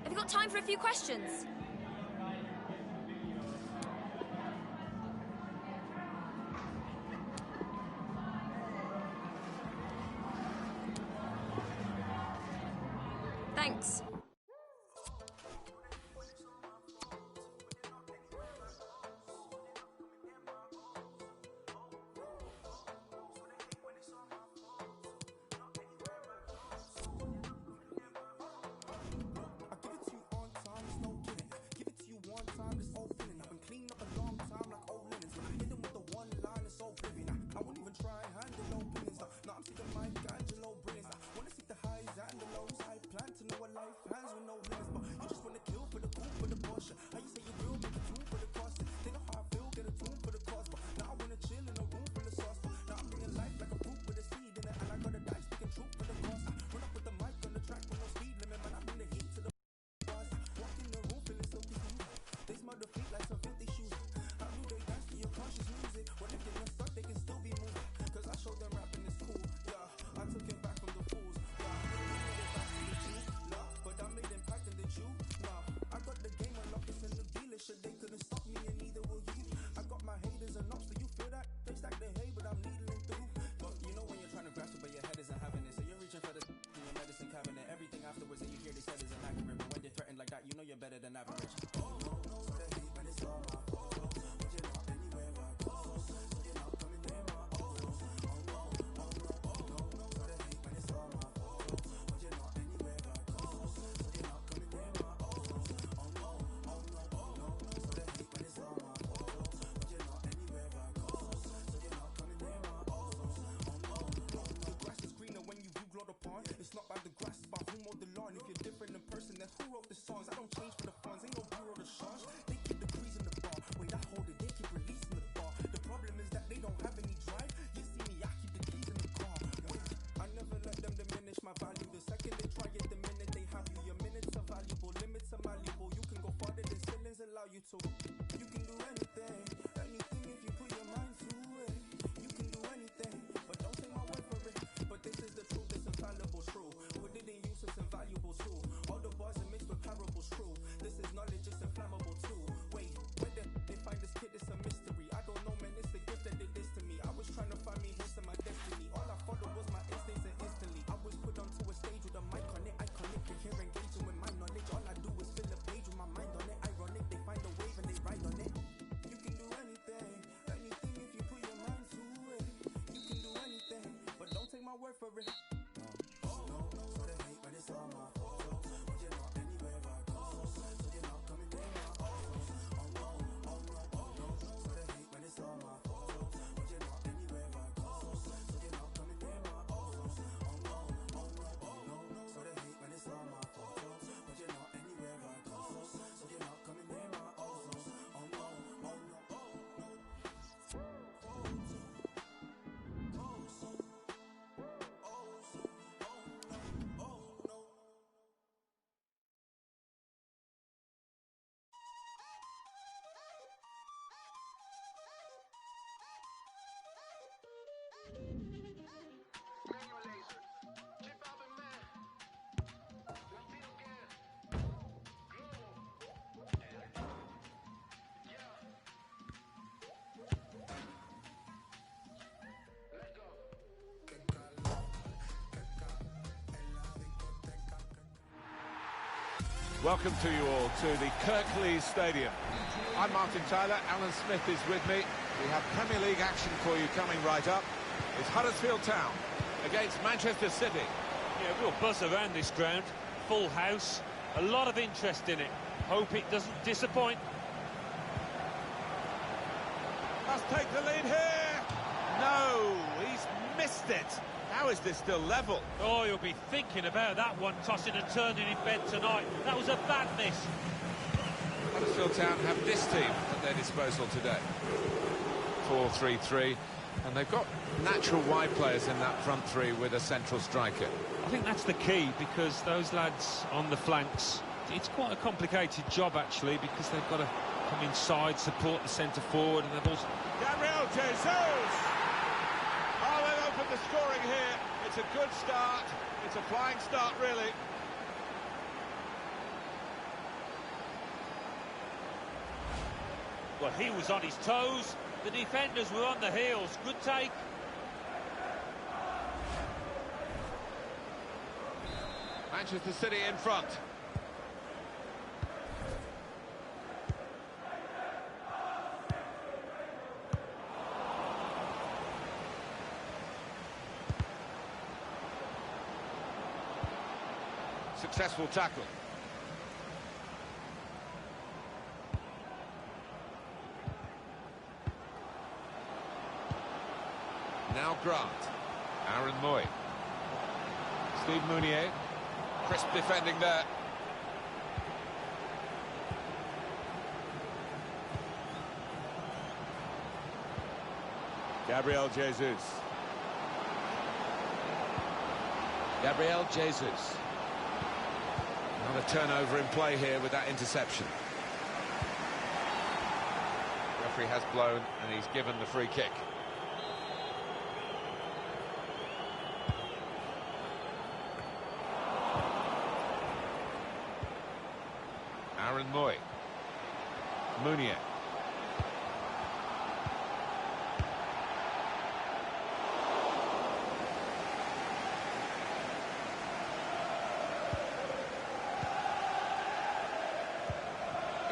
Speaker 7: Have you got time for a few questions? Thanks.
Speaker 9: Welcome to you all to the Kirklees Stadium. I'm Martin Tyler, Alan Smith is with me. We have Premier League action for you coming right up. It's Huddersfield Town against Manchester City.
Speaker 10: Yeah, real buzz around this ground. Full house, a lot of interest in it. Hope it doesn't disappoint.
Speaker 9: Must take the lead here. No, he's missed it. How is this still level?
Speaker 10: Oh, you'll be thinking about that one, tossing and turning in bed tonight. That was a bad miss.
Speaker 9: Huddersfield Town have this team at their disposal today. 4-3-3, and they've got natural wide players in that front three with a central striker.
Speaker 10: I think that's the key, because those lads on the flanks, it's quite a complicated job actually, because they've got to come inside, support the centre forward, and they've also...
Speaker 9: Gabriel Jesus! Oh, they've opened the scoring here. It's a good start. It's a flying start, really.
Speaker 10: Well, he was on his toes. The defenders were on the heels. Good take.
Speaker 9: Manchester City in front. Successful tackle. Now Grant. Aaron Moy. Steve Mounier. Crisp defending there. Gabriel Jesus. Gabriel Jesus. Another turnover in play here with that interception. The referee has blown and he's given the free kick. Aaron Moy. Mounier.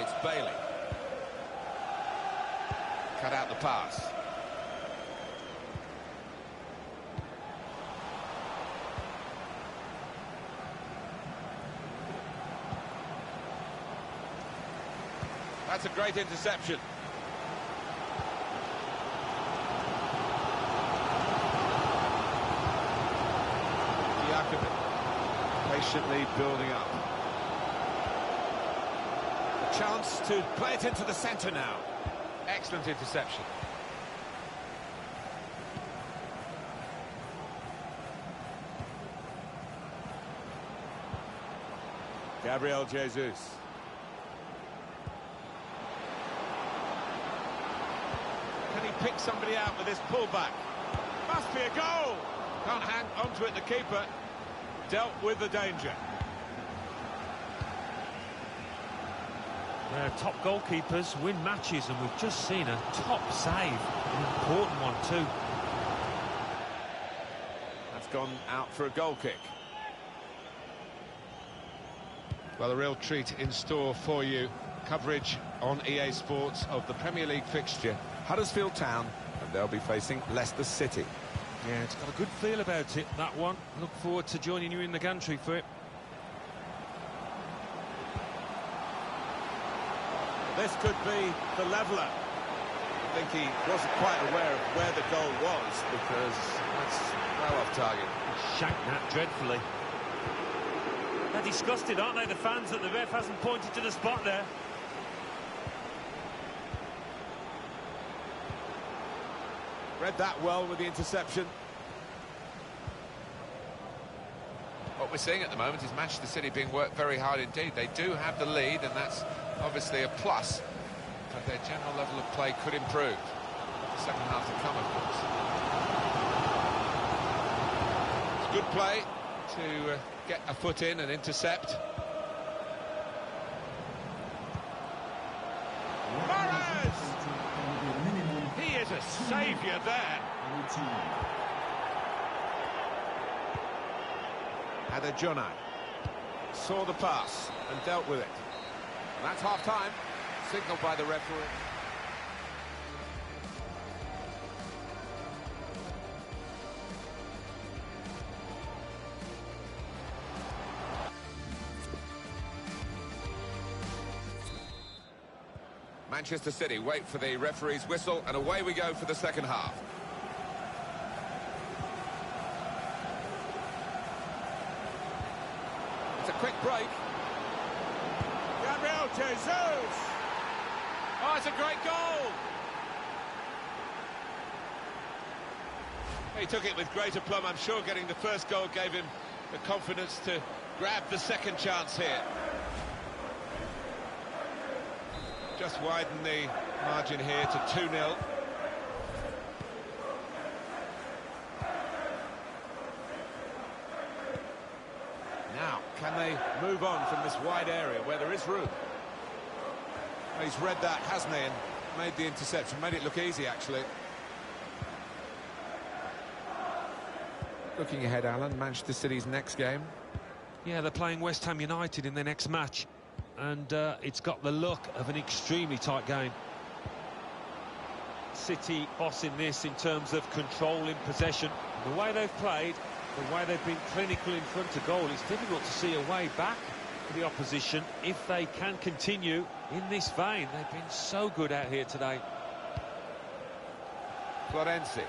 Speaker 9: It's Bailey. Cut out the pass. That's a great interception. Jakobin patiently building up. A chance to play it into the centre now. Excellent interception. Gabriel Jesus. Can he pick somebody out with this pullback? Must be a goal! Can't hang onto it, the keeper. Dealt with the danger.
Speaker 10: Top goalkeepers win matches, and we've just seen a top save. An important one too.
Speaker 9: That's gone out for a goal kick. Well, a real treat in store for you. Coverage on EA Sports of the Premier League fixture. Huddersfield Town, and they'll be facing Leicester City.
Speaker 10: Yeah, it's got a good feel about it, that one. Look forward to joining you in the gantry for it.
Speaker 9: This could be the leveller. I think he wasn't quite aware of where the goal was, because that's well off target.
Speaker 10: He shanked that dreadfully. They're disgusted, aren't they, the fans, that the ref hasn't pointed to the spot there.
Speaker 9: Read that well with the interception. What we're seeing at the moment is Manchester City being worked very hard indeed. They do have the lead, and that's obviously a plus, but their general level of play could improve. The second half to come, of course. It's good play to get a foot in and intercept. He is a saviour there. Adajona. saw the pass and dealt with it. And that's half-time, signalled by the referee. Manchester City wait for the referee's whistle, and away we go for the second half. It's a quick break. Gabriel Jesus! Oh, it's a great goal! He took it with great aplomb. I'm sure getting the first goal gave him the confidence to grab the second chance here. Just widen the margin here to 2-0. Now, can they move on from this wide area where there is room? Well, he's read that, hasn't he, and made the interception, made it look easy, actually. Looking ahead, Alan, Manchester City's next game.
Speaker 10: Yeah, they're playing West Ham United in their next match. And it's got the look of an extremely tight game. City bossing this in terms of controlling possession. The way they've played, the way they've been clinical in front of goal, it's difficult to see a way back for the opposition if they can continue in this vein. They've been so good out here today.
Speaker 9: Florenzi.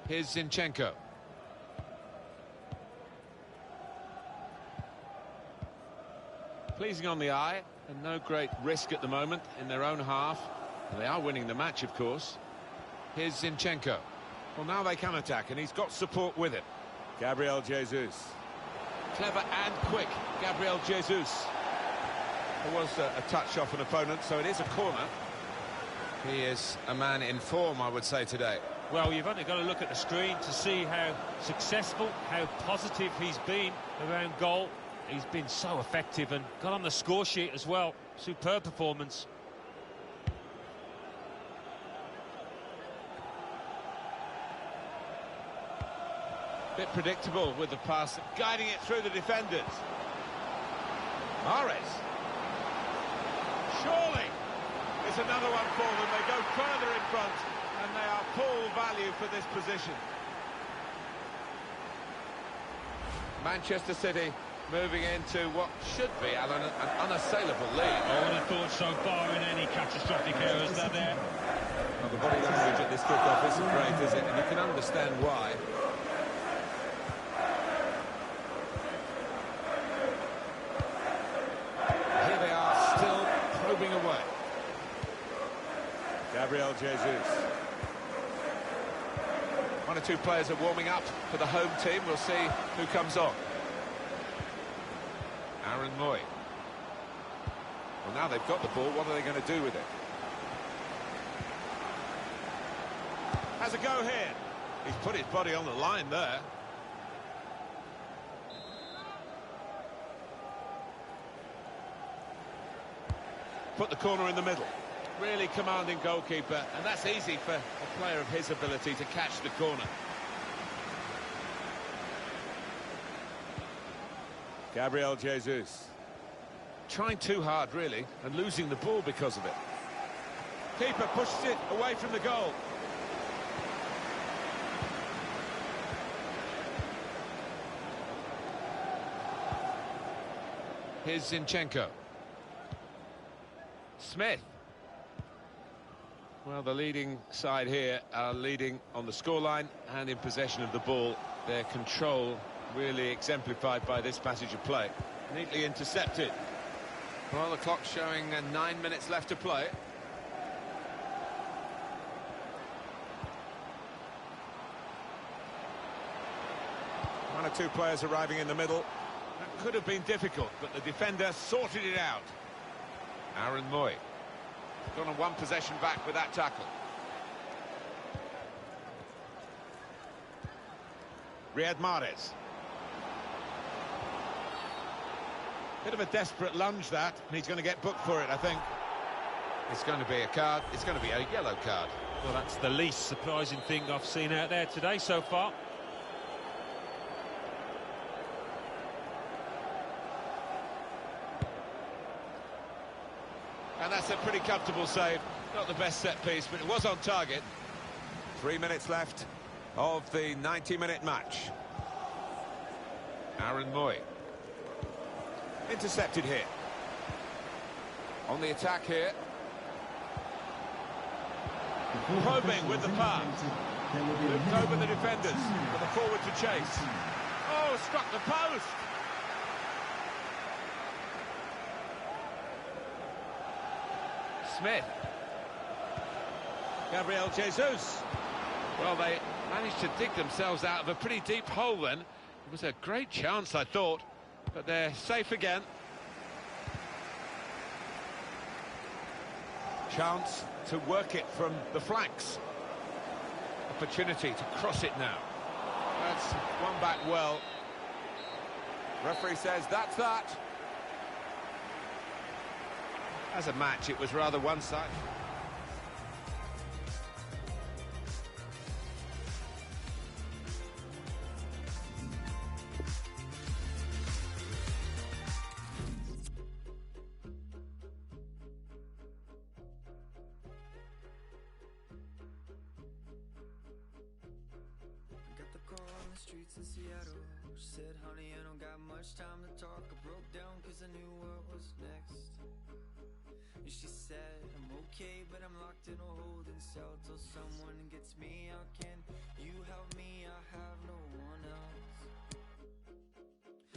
Speaker 9: Here's Zinchenko. Pleasing on the eye, and no great risk at the moment in their own half. And they are winning the match, of course. Here's Zinchenko. Well, now they can attack, and he's got support with it. Gabriel Jesus. Clever and quick, Gabriel Jesus. There was a touch off an opponent, so it is a corner. He is a man in form, I would say, today.
Speaker 10: Well, you've only got to look at the screen to see how successful, how positive he's been around goal. He's been so effective and got on the score sheet as well. Superb performance.
Speaker 9: Bit predictable with the pass, guiding it through the defenders. Mahrez. Surely it's another one for them. They go further in front, and they are full value for this position. Manchester City moving into what should be, Alan, an unassailable lead.
Speaker 10: I would have thought so, barring any catastrophic errors there.
Speaker 9: Well, the body language at this kickoff isn't great, is it? And you can understand why. Here they are, still probing away. Gabriel Jesus. One or two players are warming up for the home team. We'll see who comes on. Aaron Moy. Well, now they've got the ball. What are they going to do with it? Has a go here. He's put his body on the line there. Put the corner in the middle. Really commanding goalkeeper, and that's easy for a player of his ability to catch the corner. Gabriel Jesus. Trying too hard, really, and losing the ball because of it. Keeper pushes it away from the goal. Here's Zinchenko. Smith. Well, the leading side here are leading on the scoreline and in possession of the ball. Their control really exemplified by this passage of play. Neatly intercepted. Well, the clock's showing 9 minutes left to play. One or two players arriving in the middle. That could have been difficult, but the defender sorted it out. Aaron Moy. Gone on one possession back with that tackle. Riyad Mahrez. Bit of a desperate lunge that, and he's going to get booked for it, I think. It's going to be a card. It's going to be a yellow card.
Speaker 10: Well, that's the least surprising thing I've seen out there today so far.
Speaker 9: And that's a pretty comfortable save. Not the best set piece, but it was on target.
Speaker 11: 3 minutes left of the 90-minute match.
Speaker 9: Aaron Moy.
Speaker 11: Intercepted here.
Speaker 9: On the attack here.
Speaker 11: Probing with the pass. Looked over the defenders for the forward to chase.
Speaker 9: Oh, struck the post! Smith.
Speaker 11: Gabriel Jesus.
Speaker 9: Well, they managed to dig themselves out of a pretty deep hole then. It was a great chance, I thought, but they're safe again.
Speaker 11: Chance to work it from the flanks.
Speaker 9: Opportunity to cross it now. That's one back well.
Speaker 11: Referee says that's that.
Speaker 9: As a match, it was rather one-sided.
Speaker 6: Streets in Seattle. She said, honey, I don't got much time to talk. I broke down cause I knew what was next. And she said, I'm okay, but I'm locked in a holding cell till someone gets me out. Can you help me? I have no one else.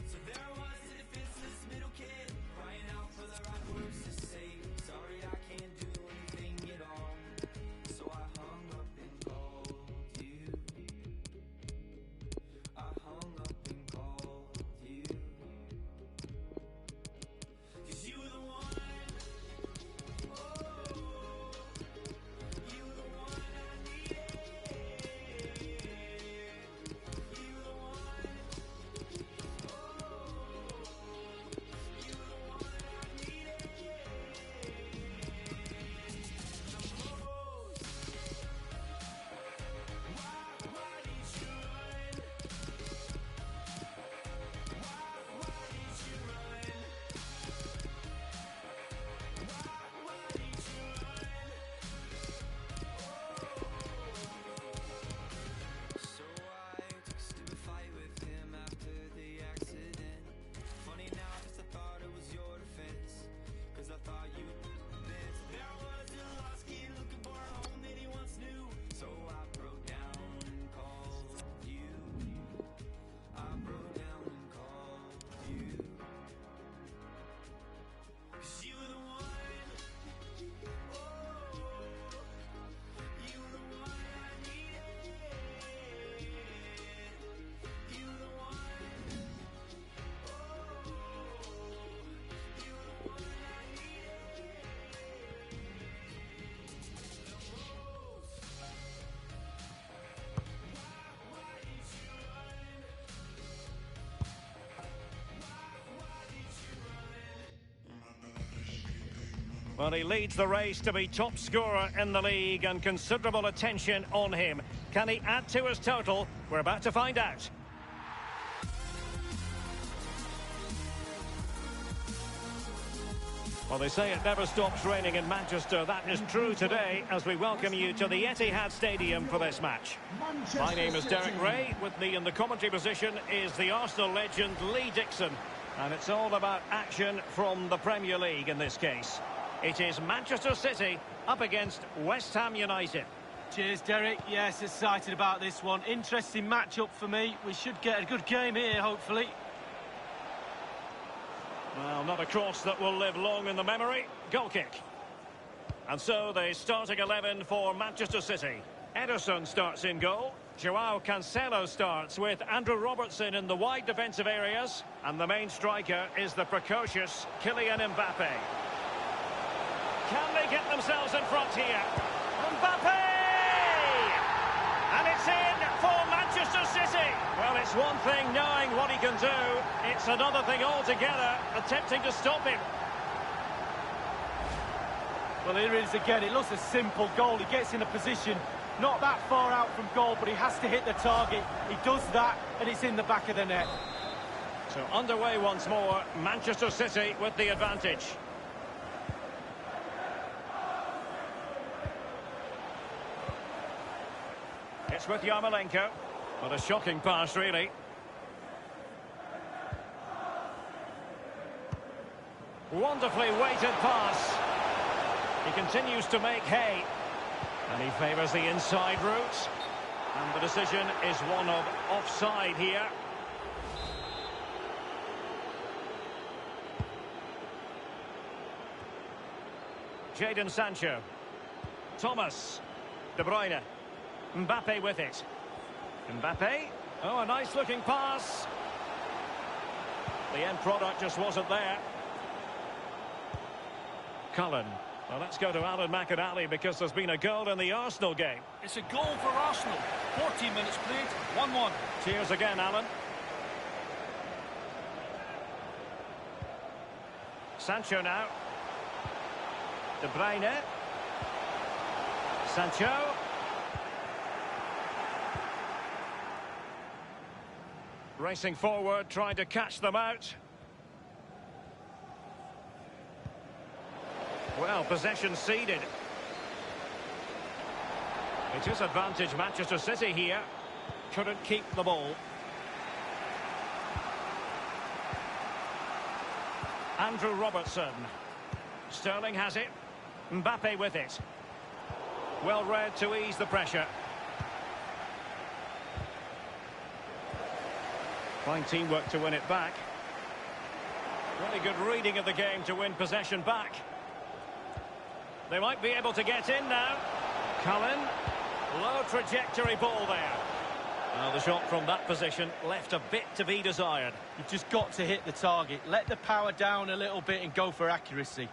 Speaker 6: So there was a defenseless middle kid crying out for the right words to say. Sorry, I can't do anything at all. So I hung up and called you. I hung up and called you. 'Cause you were the one. Oh, you were the one I needed. You were the one. Oh, you were the one I needed the most. Why did you run? Why did you run? Why did you run? So I took a stupid fight with him after the accident. Funny now, 'cause I thought it was your defense. 'Cause I thought you convinced there was a lost kid looking for a home that he once knew. So I broke down and called you. I broke down and called you. 'Cause you were the one. Oh, you were the one I needed. You were the one. Oh, you were the one I needed the most. Why did you run? Why did you run?
Speaker 1: Well, he leads the race to be top scorer in the league and considerable attention on him. Can he add to his total? We're about to find out. Well, they say it never stops raining in Manchester. That is true today as we welcome you to the Etihad Stadium for this match. My name is Derek Ray. With me in the commentary position is the Arsenal legend Lee Dixon. And it's all about action from the Premier League in this case. It is Manchester City up against West Ham United.
Speaker 2: Cheers, Derek. Yes, excited about this one. Interesting matchup for me. We should get a good game here, hopefully.
Speaker 1: Well, not a cross that will live long in the memory. Goal kick. And so the starting 11 for Manchester City. Ederson starts in goal. Joao Cancelo starts with Andrew Robertson in the wide defensive areas. And the main striker is the precocious Kylian Mbappe. Can they get themselves in front here? Mbappe! And it's in for Manchester City. Well, it's one thing knowing what he can do. It's another thing altogether attempting to stop him.
Speaker 2: Well, here it is again. It looks a simple goal. He gets in a position not that far out from goal, but he has to hit the target. He does that, and it's in the back of the net.
Speaker 1: So underway once more, Manchester City with the advantage. It's with Yarmolenko. What a shocking pass, really. Wonderfully weighted pass. He continues to make hay. And he favours the inside route. And the decision is one of offside here. Jadon Sancho. Thomas. De Bruyne. Mbappe with it. Mbappe. Oh, a nice-looking pass. The end product just wasn't there. Cullen. Well, let's go to Alan McInally because there's been a goal in the Arsenal game.
Speaker 4: It's a goal for Arsenal. 14 minutes played, 1-1.
Speaker 1: Cheers again, Alan. Sancho now. De Bruyne. Sancho. Racing forward, trying to catch them out. Well, possession ceded. It is advantage Manchester City here. Couldn't keep the ball. Andrew Robertson. Sterling has it. Mbappe with it. Well read to ease the pressure. Fine teamwork to win it back. Really good reading of the game to win possession back. They might be able to get in now. Cullen. Low trajectory ball there. Well, the shot from that position left a bit to be desired.
Speaker 2: You've just got to hit the target. Let the power down a little bit and go for accuracy.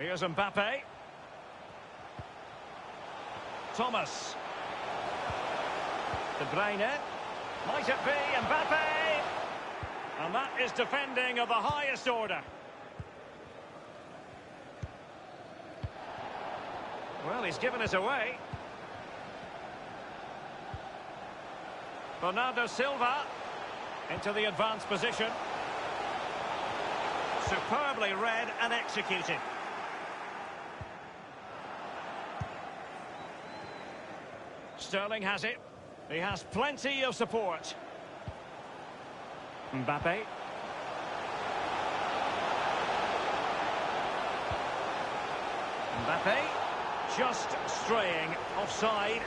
Speaker 1: Here's Mbappe. Thomas. De Bruyne. Might it be Mbappe? And that is defending of the highest order. Well, he's given it away. Bernardo Silva into the advanced position. Superbly read and executed. Sterling has it. He has plenty of support. Mbappe. Mbappe. Just straying offside.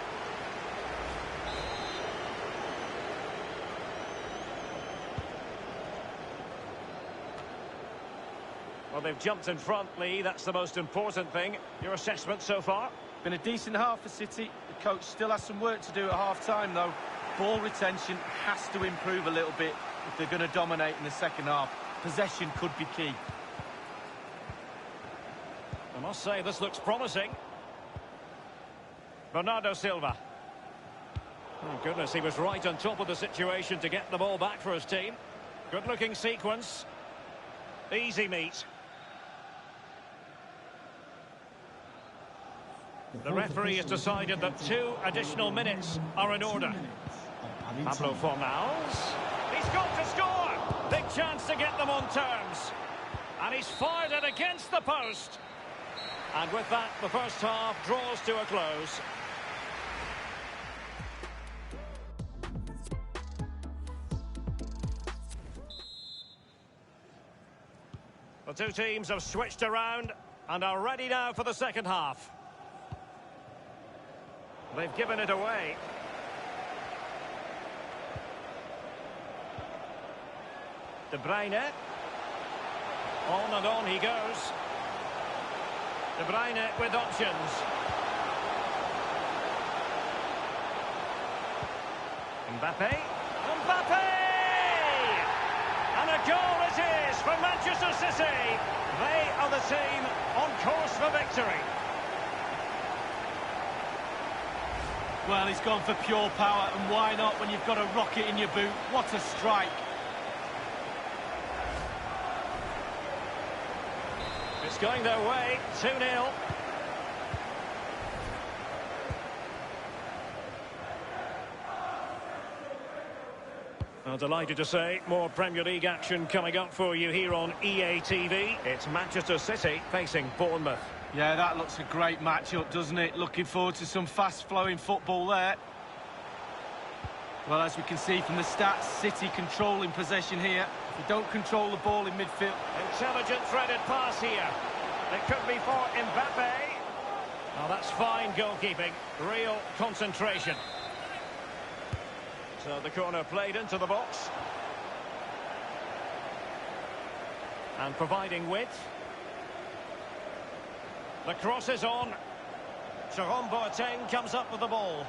Speaker 1: Well, they've jumped in front, Lee. That's the most important thing. Your assessment so far?
Speaker 2: Been a decent half for City. The coach still has some work to do at half-time, though. Ball retention has to improve a little bit if they're going to dominate in the second half. Possession could be key.
Speaker 1: I must say, this looks promising. Bernardo Silva. Oh, goodness, he was right on top of the situation to get the ball back for his team. Good-looking sequence. Easy meet. The referee has decided that 2 additional minutes are in order. Pablo Fornals. He's got to score! Big chance to get them on terms. And he's fired it against the post. And with that, the first half draws to a close. The two teams have switched around and are ready now for the second half. They've given it away. De Bruyne. On and on he goes. De Bruyne with options. Mbappe. Mbappe! And a goal it is for Manchester City. They are the team on course for victory.
Speaker 2: Well, he's gone for pure power, and why not when you've got a rocket in your boot? What a strike.
Speaker 1: It's going their way, 2-0. Well, delighted to say, more Premier League action coming up for you here on EA TV. It's Manchester City facing Bournemouth.
Speaker 2: Yeah, that looks a great matchup, doesn't it? Looking forward to some fast-flowing football there. Well, as we can see from the stats, City controlling possession here. If they don't control the ball in midfield...
Speaker 1: Intelligent threaded pass here. It could be for Mbappe. Oh, that's fine goalkeeping. Real concentration. So the corner played into the box. And providing width. The cross is on. Jerome Boateng comes up with the ball.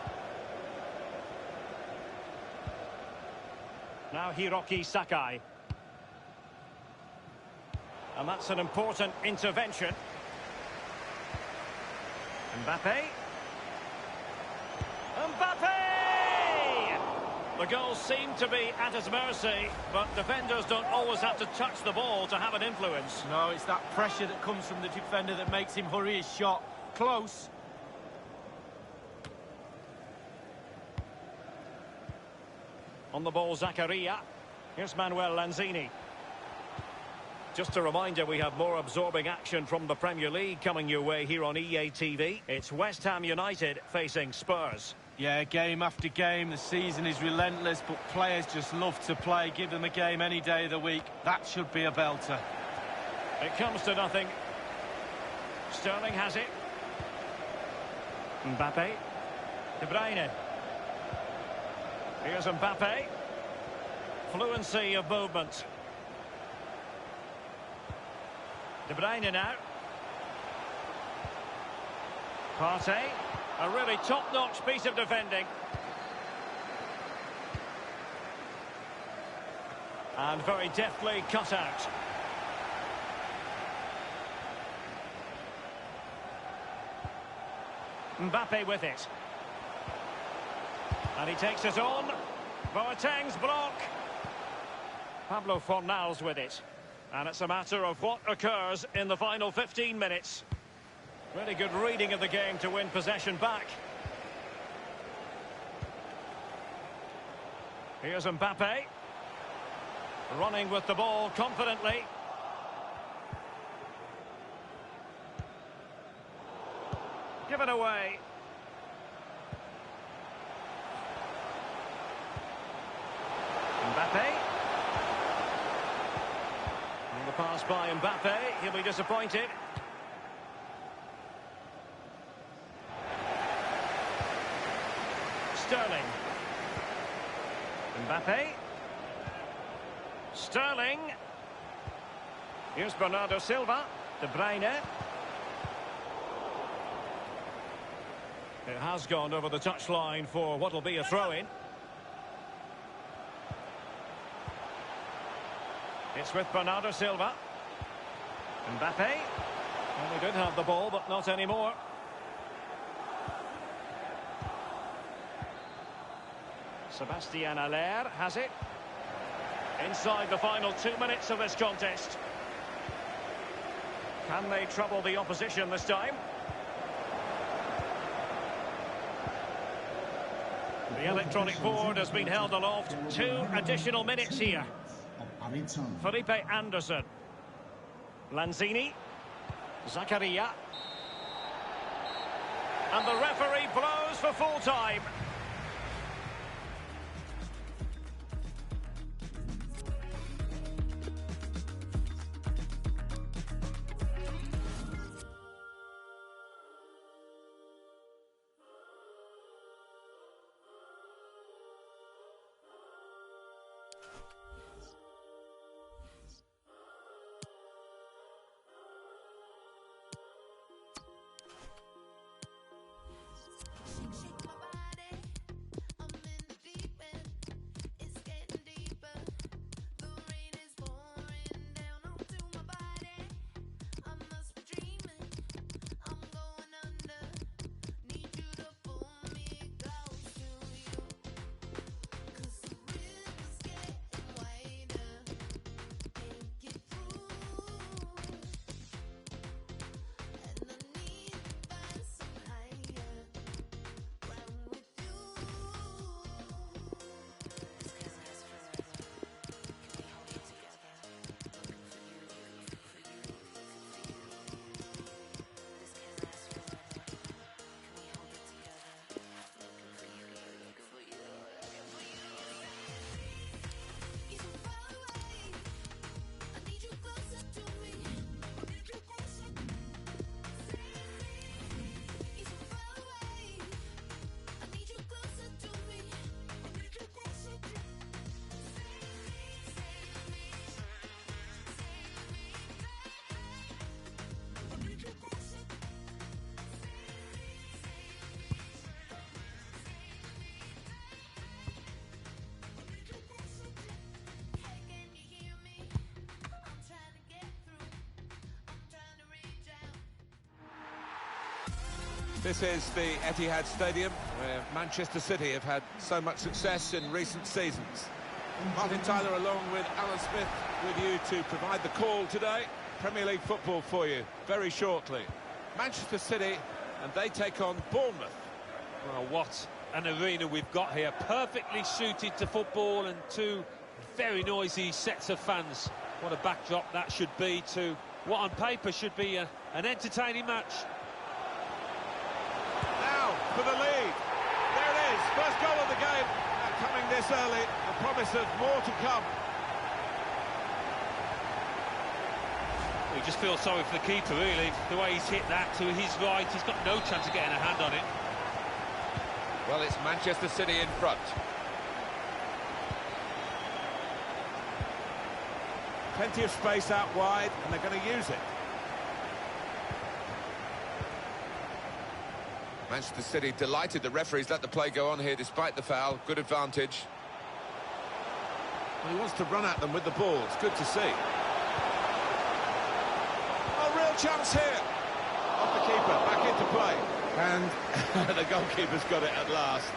Speaker 1: Now Hiroki Sakai. And that's an important intervention. Mbappe. Mbappe! The goals seem to be at his mercy, but defenders don't always have to touch the ball to have an influence.
Speaker 2: No, it's that pressure that comes from the defender that makes him hurry his shot. Close.
Speaker 1: On the ball, Zakaria. Here's Manuel Lanzini. Just a reminder, we have more absorbing action from the Premier League coming your way here on EA TV. It's West Ham United facing Spurs.
Speaker 2: Yeah, game after game, the season is relentless, but players just love to play. Give them a game any day of the week. That should be a belter.
Speaker 1: It comes to nothing. Sterling has it. Mbappe. De Bruyne. Here's Mbappe. Fluency of movement. De Bruyne now. Partey. A really top-notch piece of defending. And very deftly cut out. Mbappe with it. And he takes it on. Boateng's block. Pablo Fornals with it. And it's a matter of what occurs in the final 15 minutes. Really good reading of the game to win possession back. Here's Mbappe. Running with the ball confidently. Given away. Mbappe. And the pass by Mbappe. He'll be disappointed. Sterling. Mbappe. Sterling. Here's Bernardo Silva. De Bruyne. It has gone over the touchline for what will be a throw-in. It's with Bernardo Silva. Mbappe. Well, they did have the ball, but not anymore. Sebastian Aller has it. Inside the final 2 minutes of this contest. Can they trouble the opposition this time? The electronic board has been held aloft. 2 additional minutes here. Felipe Anderson. Lanzini. Zakaria. And the referee blows for full time.
Speaker 11: This is the Etihad Stadium, where Manchester City have had so much success in recent seasons. Martin Tyler along with Alan Smith with you to provide the call today. Premier League football for you very shortly. Manchester City, and they take on Bournemouth.
Speaker 10: Well, what an arena we've got here. Perfectly suited to football and two very noisy sets of fans. What a backdrop that should be to what on paper should be an entertaining match.
Speaker 11: Now for the lead. There it is, first goal of the game. And coming this early, the promise of more to come.
Speaker 10: We just feel sorry for the keeper, really. The way he's hit that to his right, he's got no chance of getting a hand on it.
Speaker 9: Well, it's Manchester City in front.
Speaker 11: Plenty of space out wide, and they're going to use it.
Speaker 9: Manchester City delighted the referees let the play go on here despite the foul. Good advantage.
Speaker 11: Well, he wants to run at them with the ball. It's good to see. Oh, real chance here. Off the keeper, back into play. And the goalkeeper's got it at last.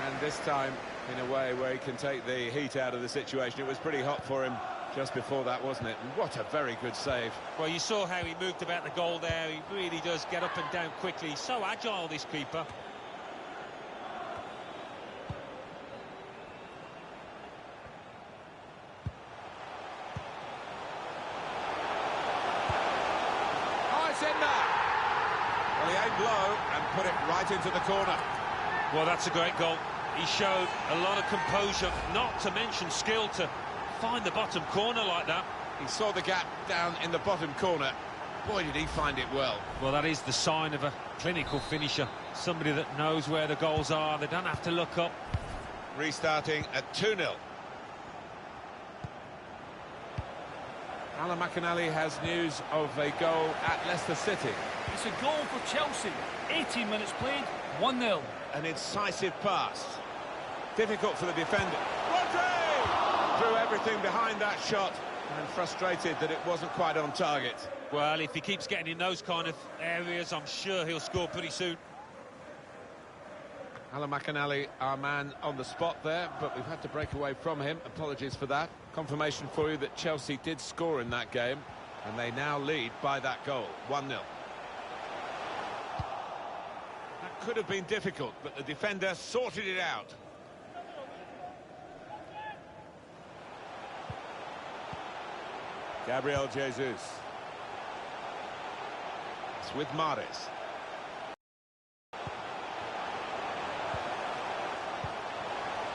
Speaker 11: And this time, in a way where he can take the heat out of the situation. It was pretty hot for him just before that, wasn't it? And what a very good save.
Speaker 10: Well, you saw how he moved about the goal there. He really does get up and down quickly. He's so agile, this keeper.
Speaker 11: Oh, it's in there. Well, he aimed low and put it right into the corner.
Speaker 10: Well, that's a great goal. He showed a lot of composure, not to mention skill, to find the bottom corner like that.
Speaker 11: He saw the gap down in the bottom corner. Boy, did he find it well.
Speaker 10: Well, that is the sign of a clinical finisher. Somebody that knows where the goals are. They don't have to look up.
Speaker 11: Restarting at 2-0. Alan McInally has news of a goal at Leicester City.
Speaker 4: It's a goal for Chelsea. 18 minutes played, 1-0.
Speaker 11: An incisive pass. Difficult for the defender. Threw everything behind that shot and frustrated that it wasn't quite on target.
Speaker 10: Well, if he keeps getting in those kind of areas, I'm sure he'll score pretty soon.
Speaker 11: Alan McInally, our man on the spot there, but we've had to break away from him. Apologies for that. Confirmation for you that Chelsea did score in that game, and they now lead by that goal, 1-0. That could have been difficult, but the defender sorted it out. Gabriel Jesus. It's with Mahrez.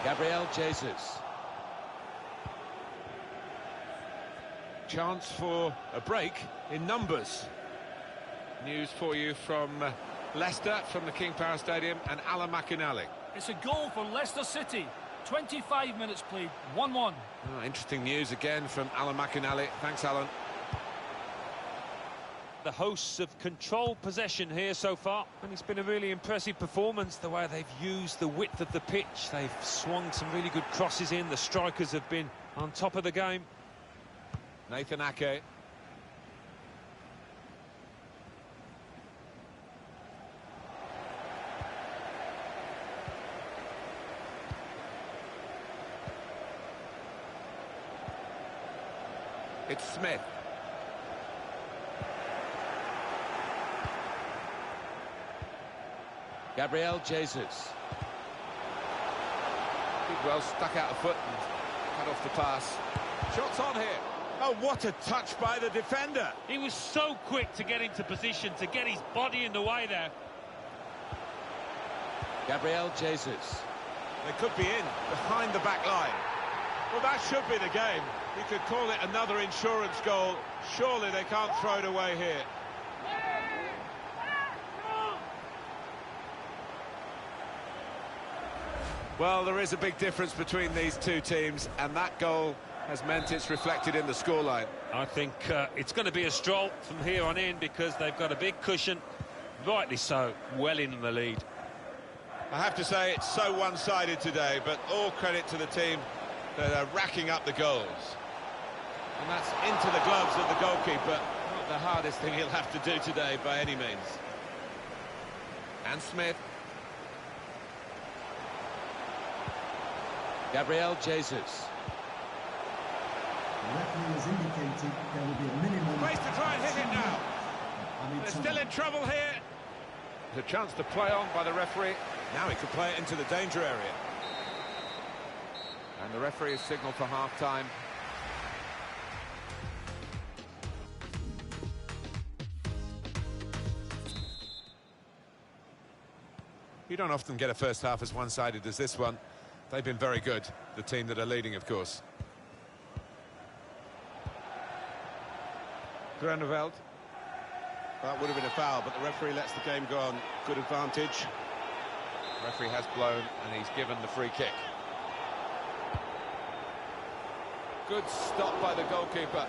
Speaker 11: Gabriel Jesus. Chance for a break in numbers. News for you from Leicester, from the King Power Stadium, and Alan McInally.
Speaker 4: It's a goal for Leicester City. 25 minutes played, 1-1.
Speaker 11: Oh, interesting news again from Alan McInally. Thanks, Alan.
Speaker 10: The hosts have controlled possession here so far, and it's been a really impressive performance, the way they've used the width of the pitch. They've swung some really good crosses in. The strikers have been on top of the game.
Speaker 11: Nathan Ake. It's Smith. Gabriel Jesus. Well, stuck out the foot and cut off the pass. Shots on here. Oh, what a touch by the defender.
Speaker 10: He was so quick to get into position, to get his body in the way there.
Speaker 11: Gabriel Jesus. They could be in, behind the back line. Well, that should be the game. You could call it another insurance goal. Surely they can't throw it away here. Well, there is a big difference between these two teams, and that goal has meant it's reflected in the scoreline.
Speaker 10: I think it's going to be a stroll from here on in, because they've got a big cushion, rightly so, well in the lead.
Speaker 11: I have to say it's so one-sided today, but all credit to the team that are racking up the goals. And that's into the gloves of the goalkeeper. Not the hardest thing he'll have to do today by any means.
Speaker 9: And Smith.
Speaker 11: Gabriel Jesus.
Speaker 3: The referee has indicated there will be a minimum...
Speaker 11: Place to try and hit it now. They're still in trouble here.
Speaker 9: There's a chance to play on by the referee.
Speaker 11: Now he could play it into the danger area.
Speaker 9: And the referee has signalled for half-time. You don't often get a first half as one-sided as this one. They've been very good, the team that are leading, of course.
Speaker 11: Groeneveld. That would have been a foul, but the referee lets the game go on. Good advantage.
Speaker 9: The referee has blown, and he's given the free kick. Good stop by the goalkeeper.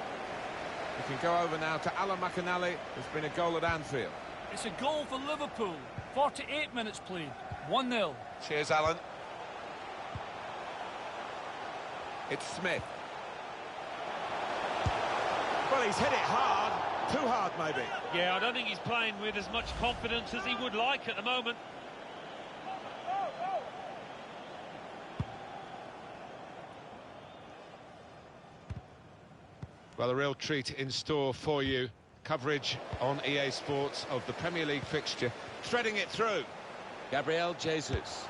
Speaker 9: We can go over now to Alan McInally. There's been a goal at Anfield.
Speaker 4: It's a goal for Liverpool. 48 minutes played. 1-0.
Speaker 9: Cheers, Alan. It's Smith.
Speaker 11: Well, he's hit it hard. Too hard, maybe.
Speaker 10: Yeah, I don't think he's playing with as much confidence as he would like at the moment.
Speaker 9: Well, a real treat in store for you. Coverage on EA Sports of the Premier League fixture.
Speaker 11: Threading it through. Gabriel Jesus.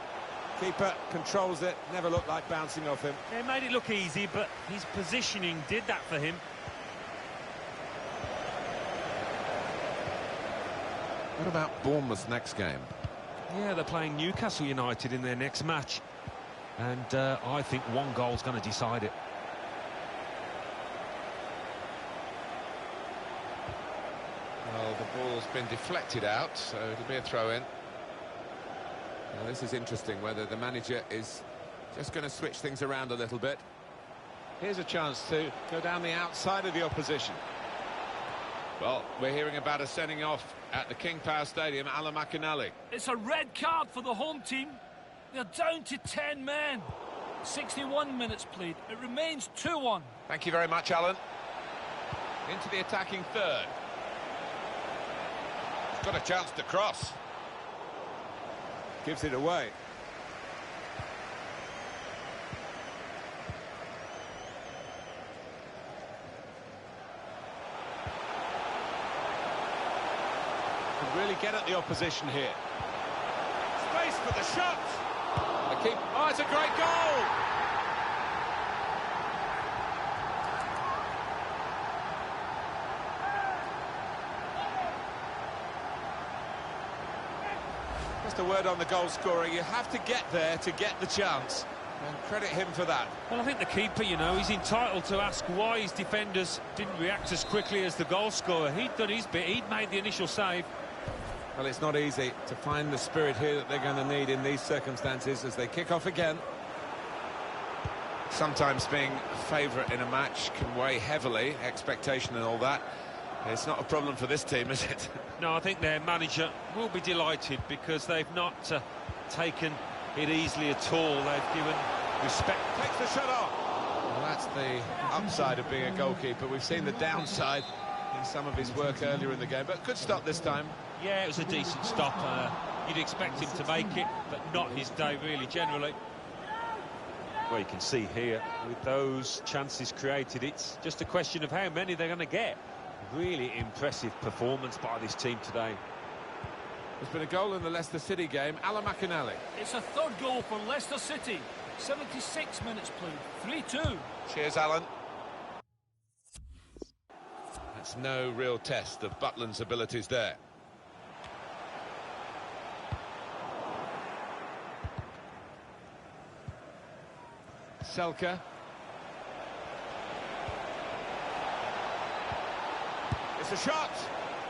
Speaker 11: Keeper controls it. Never looked like bouncing off him.
Speaker 10: It made it look easy, but his positioning did that for him.
Speaker 9: What about Bournemouth's next game?
Speaker 10: Yeah, they're playing Newcastle United in their next match. And I think one goal's going to decide it.
Speaker 9: Well, the ball's been deflected out, so it'll be a throw-in. Now, this is interesting, whether the manager is just going to switch things around a little bit.
Speaker 11: Here's a chance to go down the outside of the opposition.
Speaker 9: Well, we're hearing about a sending off at the King Power Stadium, Alan McInally.
Speaker 4: It's a red card for the home team. They're down to 10 men. 61 minutes played. It remains 2-1.
Speaker 9: Thank you very much, Alan. Into the attacking third. He's got a chance to cross.
Speaker 11: Gives it away. Can really get at the opposition here. Space for the shot.
Speaker 9: The keeper. Oh, it's a great goal.
Speaker 11: Just a word on the goal scorer. You have to get there to get the chance. And credit him for that.
Speaker 10: Well, I think the keeper, you know, he's entitled to ask why his defenders didn't react as quickly as the goal scorer. He'd done his bit. He'd made the initial save.
Speaker 11: Well, it's not easy to find the spirit here that they're going to need in these circumstances as they kick off again.
Speaker 9: Sometimes being a favourite in a match can weigh heavily, expectation and all that. It's not a problem for this team, is it?
Speaker 10: No, I think their manager will be delighted because they've not taken it easily at all. They've given respect.
Speaker 11: Takes the shot off.
Speaker 9: Well, that's the upside of being a goalkeeper. We've seen the downside in some of his work earlier in the game, but good stop this time.
Speaker 10: Yeah, it was a decent stop. You'd expect him to make it, but not his day, really, generally. Well, you can see here, with those chances created, it's just a question of how many they're going to get. Really impressive performance by this team today.
Speaker 9: There's been a goal in the Leicester City game. Alan McInally.
Speaker 4: It's a third goal for Leicester City. 76 minutes played. 3-2.
Speaker 9: Cheers, Alan. That's no real test of Butland's abilities there. Selke.
Speaker 11: It's a shot.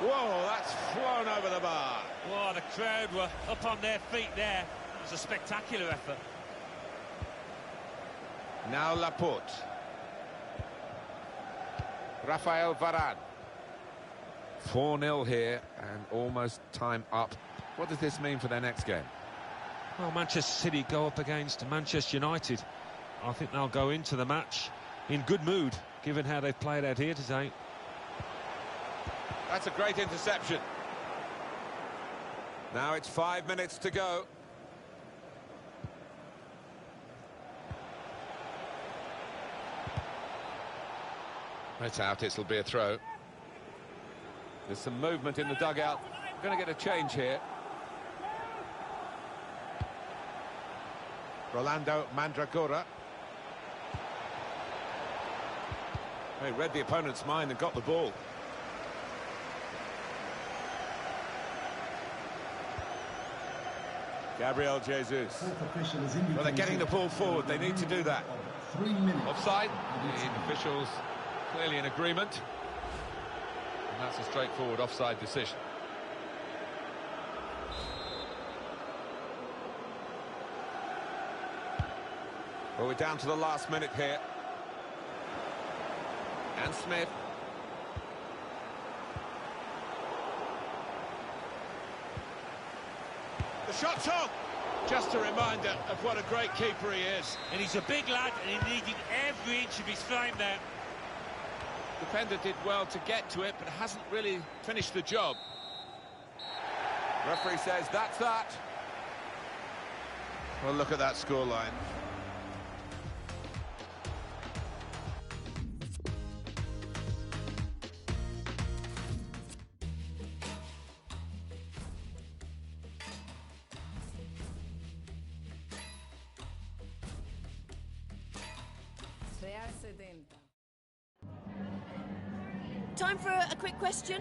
Speaker 11: Whoa, that's flown over the bar.
Speaker 10: Well, the crowd were up on their feet there. It was a spectacular effort.
Speaker 9: Now Laporte. Rafael Varane. 4-0 here and almost time up. What does this mean for their next game?
Speaker 10: Well, Manchester City go up against Manchester United. I think they'll go into the match in good mood, given how they've played out here today.
Speaker 11: That's a great interception. Now it's 5 minutes to go.
Speaker 9: It's out, it'll be a throw.
Speaker 11: There's some movement in the dugout. We're going to get a change here. Rolando Mandragora. He read the opponent's mind and got the ball. Gabriel Jesus. Well, they're getting the ball forward. They need to do that.
Speaker 3: 3 minutes.
Speaker 9: Offside. The officials clearly in agreement. And that's a straightforward offside decision.
Speaker 11: Well, we're down to the last minute here. And Smith. The shot's on! Just a reminder of what a great keeper he is.
Speaker 10: And he's a big lad, and he needed every inch of his frame there.
Speaker 11: Defender did well to get to it, but hasn't really finished the job. Referee says that's that. Well, look at that scoreline.
Speaker 7: Time for a quick question.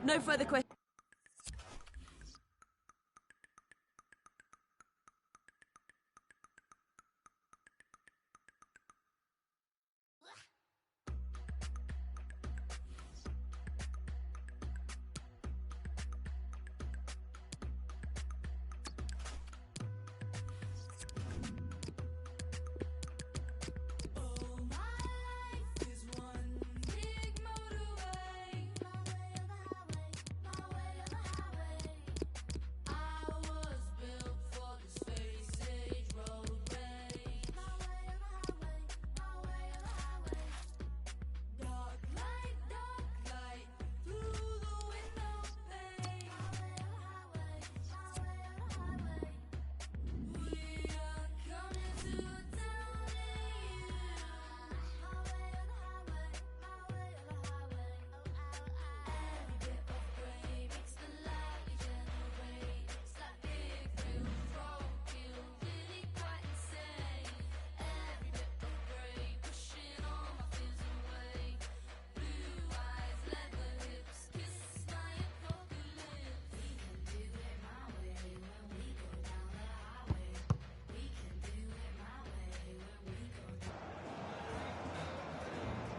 Speaker 7: No further questions.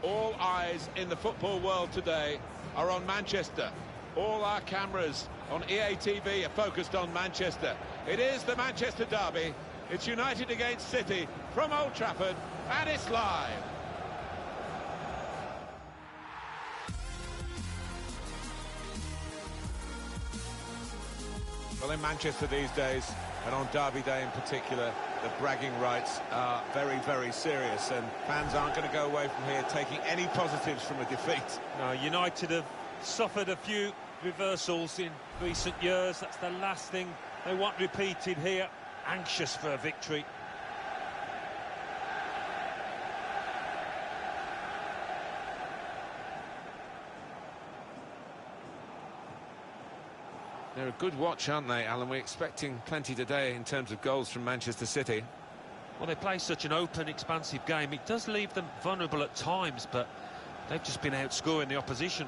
Speaker 11: All eyes in the football world today are on Manchester. All our cameras on EA TV are focused on Manchester. It is the Manchester derby. It's United against City from Old Trafford, and it's live. Well, in Manchester these days, and on Derby Day in particular, the bragging rights are very, very serious, and fans aren't going to go away from here taking any positives from a defeat.
Speaker 10: No, United have suffered a few reversals in recent years. That's the last thing they want repeated here. Anxious for a victory.
Speaker 9: They're a good watch, aren't they, Alan? We're expecting plenty today in terms of goals from Manchester City.
Speaker 10: Well, they play such an open, expansive game. It does leave them vulnerable at times, but they've just been outscoring the opposition.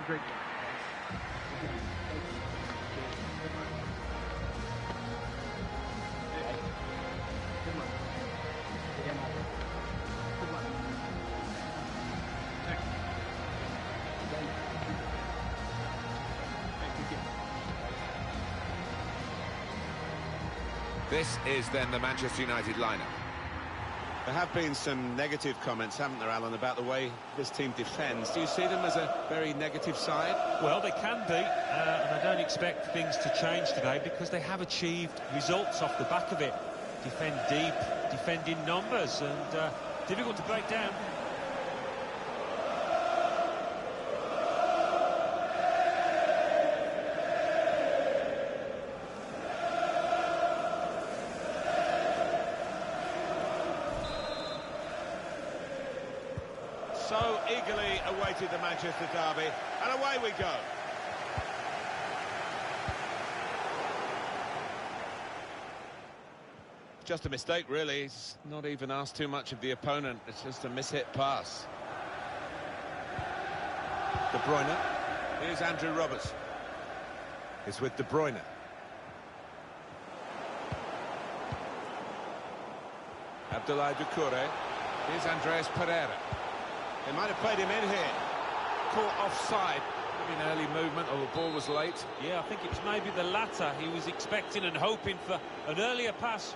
Speaker 12: Great.
Speaker 9: This is then the Manchester United lineup.
Speaker 11: There have been some negative comments, haven't there, Alan, about the way this team defends. Do you see them as a very negative side?
Speaker 10: Well, they can be, and I don't expect things to change today because they have achieved results off the back of it. Defend deep, defend in numbers, and difficult to break down.
Speaker 11: So eagerly awaited the Manchester derby, and away we go. Just a mistake, really. He's not even asked too much of the opponent. It's just a mishit pass. De Bruyne. Here's Andrew Roberts. It's with De Bruyne. Abdoulaye Doucouré.
Speaker 9: Here's Andreas Pereira.
Speaker 11: They might have played him in here. Caught offside.
Speaker 9: Maybe an early movement, or the ball was late.
Speaker 10: Yeah, I think it's maybe the latter. He was expecting and hoping for an earlier pass.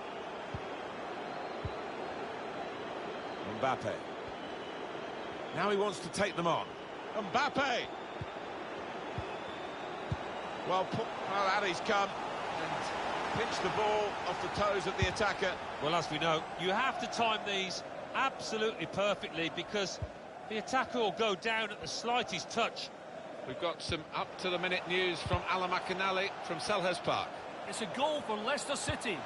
Speaker 11: Mbappe. Now he wants to take them on. Mbappe! Well, out he's come and pinched the ball off the toes of the attacker.
Speaker 10: Well, as we know, you have to time these absolutely perfectly because the attacker will go down at the slightest touch.
Speaker 9: We've got some up-to-the-minute news from Alan McInally from Selhurst Park.
Speaker 4: It's a goal for Leicester City.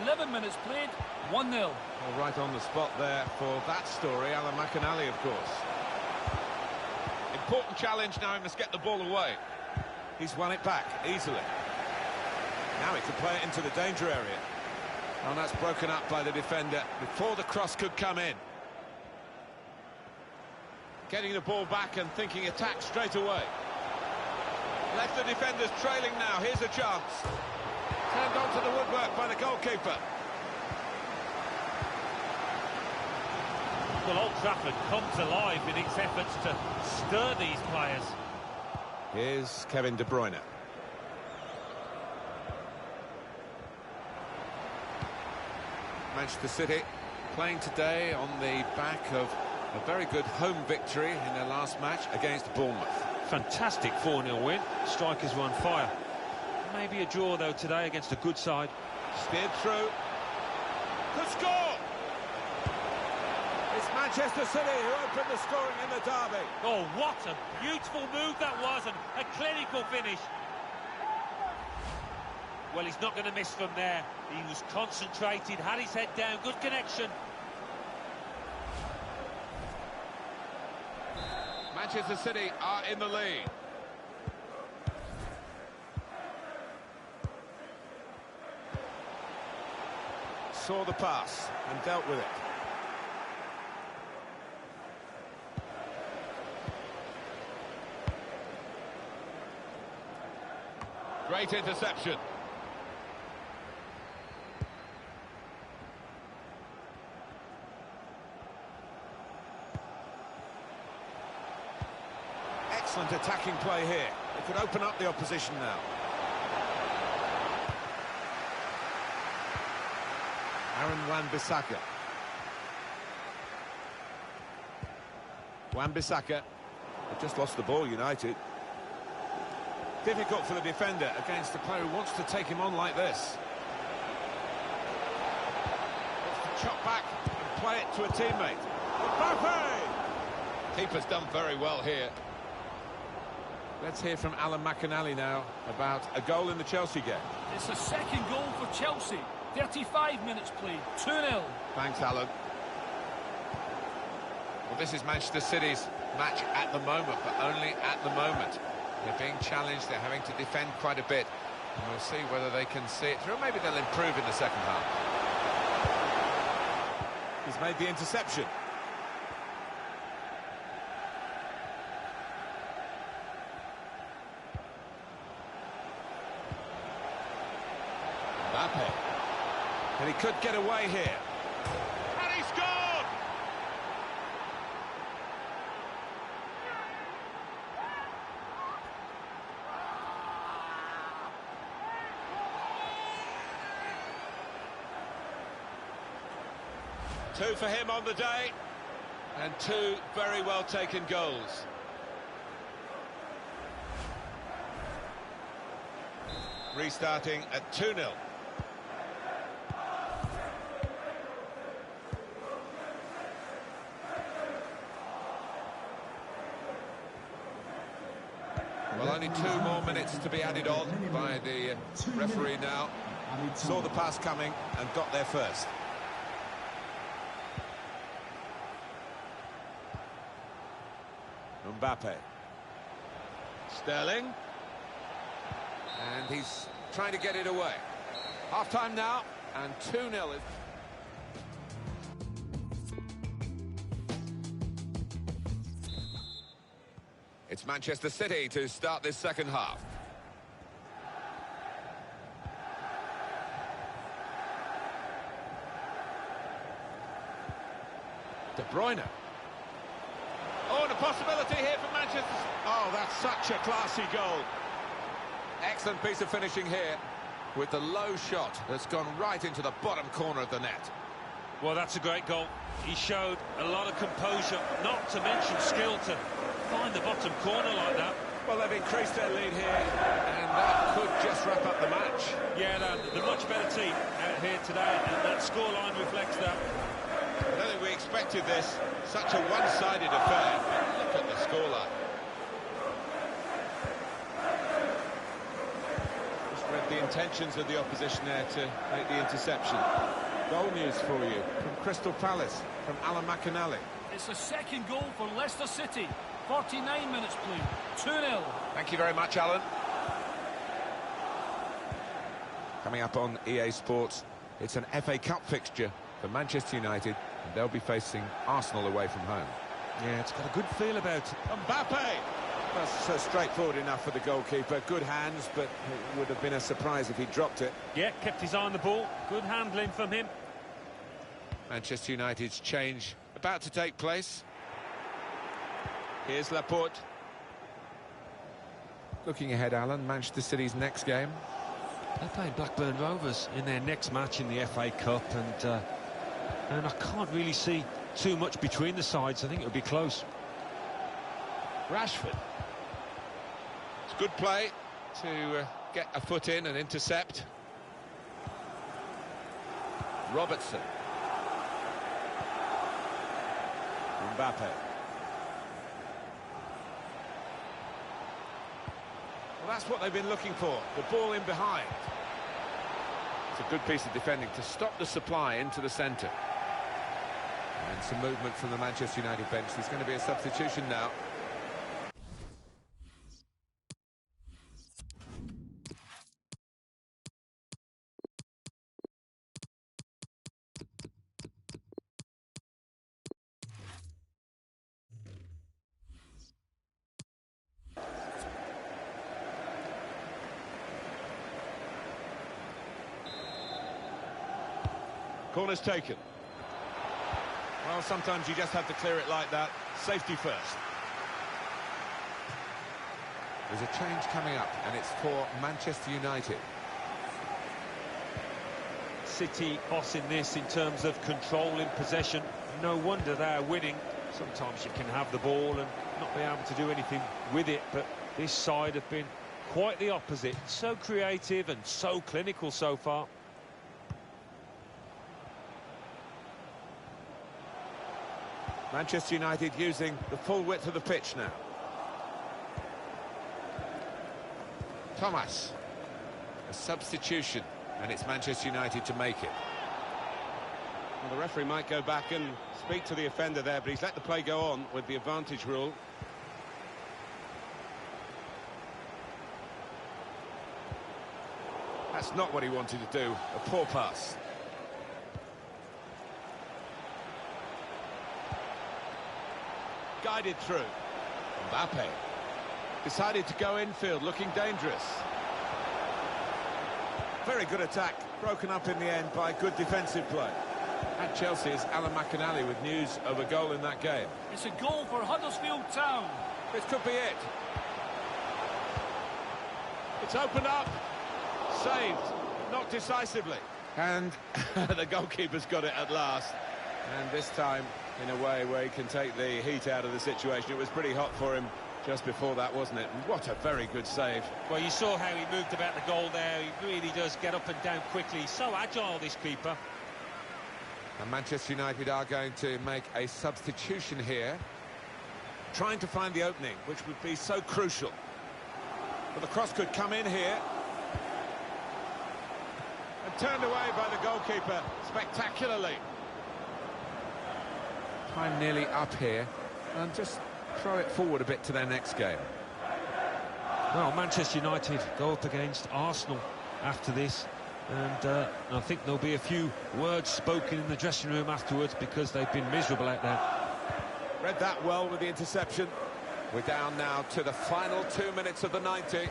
Speaker 4: 11 minutes played, 1-0.
Speaker 11: Well, right on the spot there for that story, Alan McInally, of course.
Speaker 9: Important challenge now, he must get the ball away.
Speaker 11: He's won it back easily. Now he can play it into the danger area.
Speaker 9: And that's broken up by the defender before the cross could come in.
Speaker 11: Getting the ball back and thinking attack straight away. Left the defenders trailing now. Here's a chance. Turned onto the woodwork by the goalkeeper.
Speaker 10: Well, Old Trafford comes alive in its efforts to stir these players.
Speaker 11: Here's Kevin De Bruyne.
Speaker 9: Manchester City playing today on the back of a very good home victory in their last match against Bournemouth.
Speaker 10: Fantastic 4-0 win. Strikers were on fire. Maybe a draw, though, today against a good side.
Speaker 11: Steered through. Could score! It's Manchester City who opened the scoring in the derby.
Speaker 10: Oh, what a beautiful move that was, and a clinical finish. Well, he's not going to miss from there. He was concentrated, had his head down, good connection.
Speaker 9: Manchester City are in the lead.
Speaker 11: Saw the pass and dealt with it.
Speaker 9: Great interception.
Speaker 11: Excellent attacking play here. It could open up the opposition now. Aaron Wan-Bissaka. Wan-Bissaka. They've just lost the ball, United. Difficult for the defender against the player who wants to take him on like this. Wants to chop back and play it to a teammate. Mbappe!
Speaker 9: Keeper's done very well here.
Speaker 11: Let's hear from Alan McInally now about a goal in the Chelsea game.
Speaker 4: It's a second goal for Chelsea. 35 minutes played, 2-0.
Speaker 9: Thanks, Alan. Well, this is Manchester City's match at the moment, but only at the moment. They're being challenged, they're having to defend quite a bit. And we'll see whether they can see it through. Maybe they'll improve in the second half.
Speaker 11: He's made the interception. Mbappe. And he could get away here. And he scored! Two for him on the day, and two very well taken goals. Restarting at 2-0. Well, only 2 more minutes to be added on by the referee now. Saw the pass coming and got there first. Mbappe. Sterling. And he's trying to get it away. Half-time now, and 2-0 is... It's Manchester City to start this second half. De Bruyne. Oh, and a possibility here for Manchester. Oh, that's such a classy goal. Excellent piece of finishing here with the low shot that's gone right into the bottom corner of the net.
Speaker 10: Well, that's a great goal. He showed a lot of composure, not to mention skill, to find the bottom corner like that.
Speaker 11: Well, they've increased their lead here, and that could just wrap up the match.
Speaker 10: Yeah, they're much better team out here today, and that scoreline reflects that.
Speaker 11: I don't think we expected this. Such a one-sided affair. Look at the scoreline. Just read the intentions of the opposition there to make the interception. Goal news for you from Crystal Palace, from Alan McInally.
Speaker 4: It's the second goal for Leicester City. 49 minutes played. 2-0.
Speaker 9: Thank you very much, Alan.
Speaker 11: Coming up on EA Sports, it's an FA Cup fixture for Manchester United, and they'll be facing Arsenal away from home.
Speaker 10: Yeah, it's got a good feel about it.
Speaker 11: Mbappe! That's straightforward enough for the goalkeeper. Good hands, but it would have been a surprise if he dropped it.
Speaker 10: Yeah, kept his eye on the ball. Good handling from him.
Speaker 9: Manchester United's change about to take place.
Speaker 11: Here's Laporte. Looking ahead, Alan, Manchester City's next game.
Speaker 10: They're playing Blackburn Rovers in their next match in the FA Cup, and I can't really see too much between the sides. I think it'll be close.
Speaker 11: Rashford. It's good play to get a foot in and intercept. Robertson. Mbappe. Well, that's what they've been looking for, the ball in behind. It's a good piece of defending to stop the supply into the centre. And some movement from the Manchester United bench. There's going to be a substitution now. Corner's taken. Well, sometimes you just have to clear it like that. Safety first. There's a change coming up, and it's for Manchester United.
Speaker 10: City bossing this in terms of control in possession. No wonder they're winning. Sometimes you can have the ball and not be able to do anything with it, but this side have been quite the opposite. So creative and so clinical so far.
Speaker 11: Manchester United using the full width of the pitch now. Thomas. A substitution, and it's Manchester United to make it. Well, the referee might go back and speak to the offender there, but he's let the play go on with the advantage rule. That's not what he wanted to do. A poor pass. Guided through. Mbappe decided to go infield, looking dangerous. Very good attack, broken up in the end by good defensive play. At Chelsea's Alan McInally with news of a goal in that game.
Speaker 4: It's a goal for Huddersfield Town.
Speaker 11: This could be it. It's opened up. Saved, not decisively. And the goalkeeper's got it at last. And this time, in a way where he can take the heat out of the situation. It was pretty hot for him just before that, wasn't it? And what a very good save.
Speaker 10: Well, you saw how he moved about the goal there. He really does get up and down quickly. He's so agile, this keeper.
Speaker 9: And Manchester United are going to make a substitution here.
Speaker 11: Trying to find the opening, which would be so crucial. But the cross could come in here. And turned away by the goalkeeper spectacularly.
Speaker 9: Time nearly up here, and just throw it forward a bit to their next game.
Speaker 10: Well, Manchester United go up against Arsenal after this, and I think there'll be a few words spoken in the dressing room afterwards because they've been miserable out there.
Speaker 11: Read that well with the interception.
Speaker 9: We're down now to the final 2 minutes of the 90.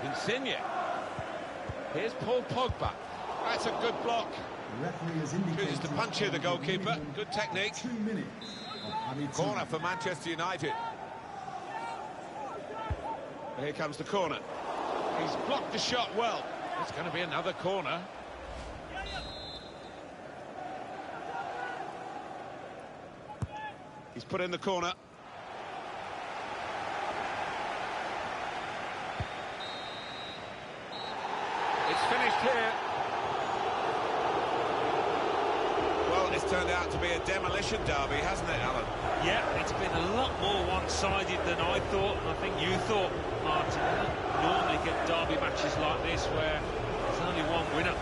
Speaker 11: Insigne. Here's Paul Pogba. That's a good block.
Speaker 3: The referee has indicated
Speaker 11: Chooses to punch here, the goalkeeper. Good technique.
Speaker 3: 2 minutes of added time.
Speaker 9: Corner for Manchester United.
Speaker 11: Here comes the corner. He's blocked the shot well. It's going to be another corner. He's put in the corner. It's finished here. Well, it's turned out to be a demolition derby, hasn't it, Alan?
Speaker 10: Yeah, it's been a lot more one-sided than I thought, and I think you thought, Martin. You don't normally get derby matches like this where there's only one winner.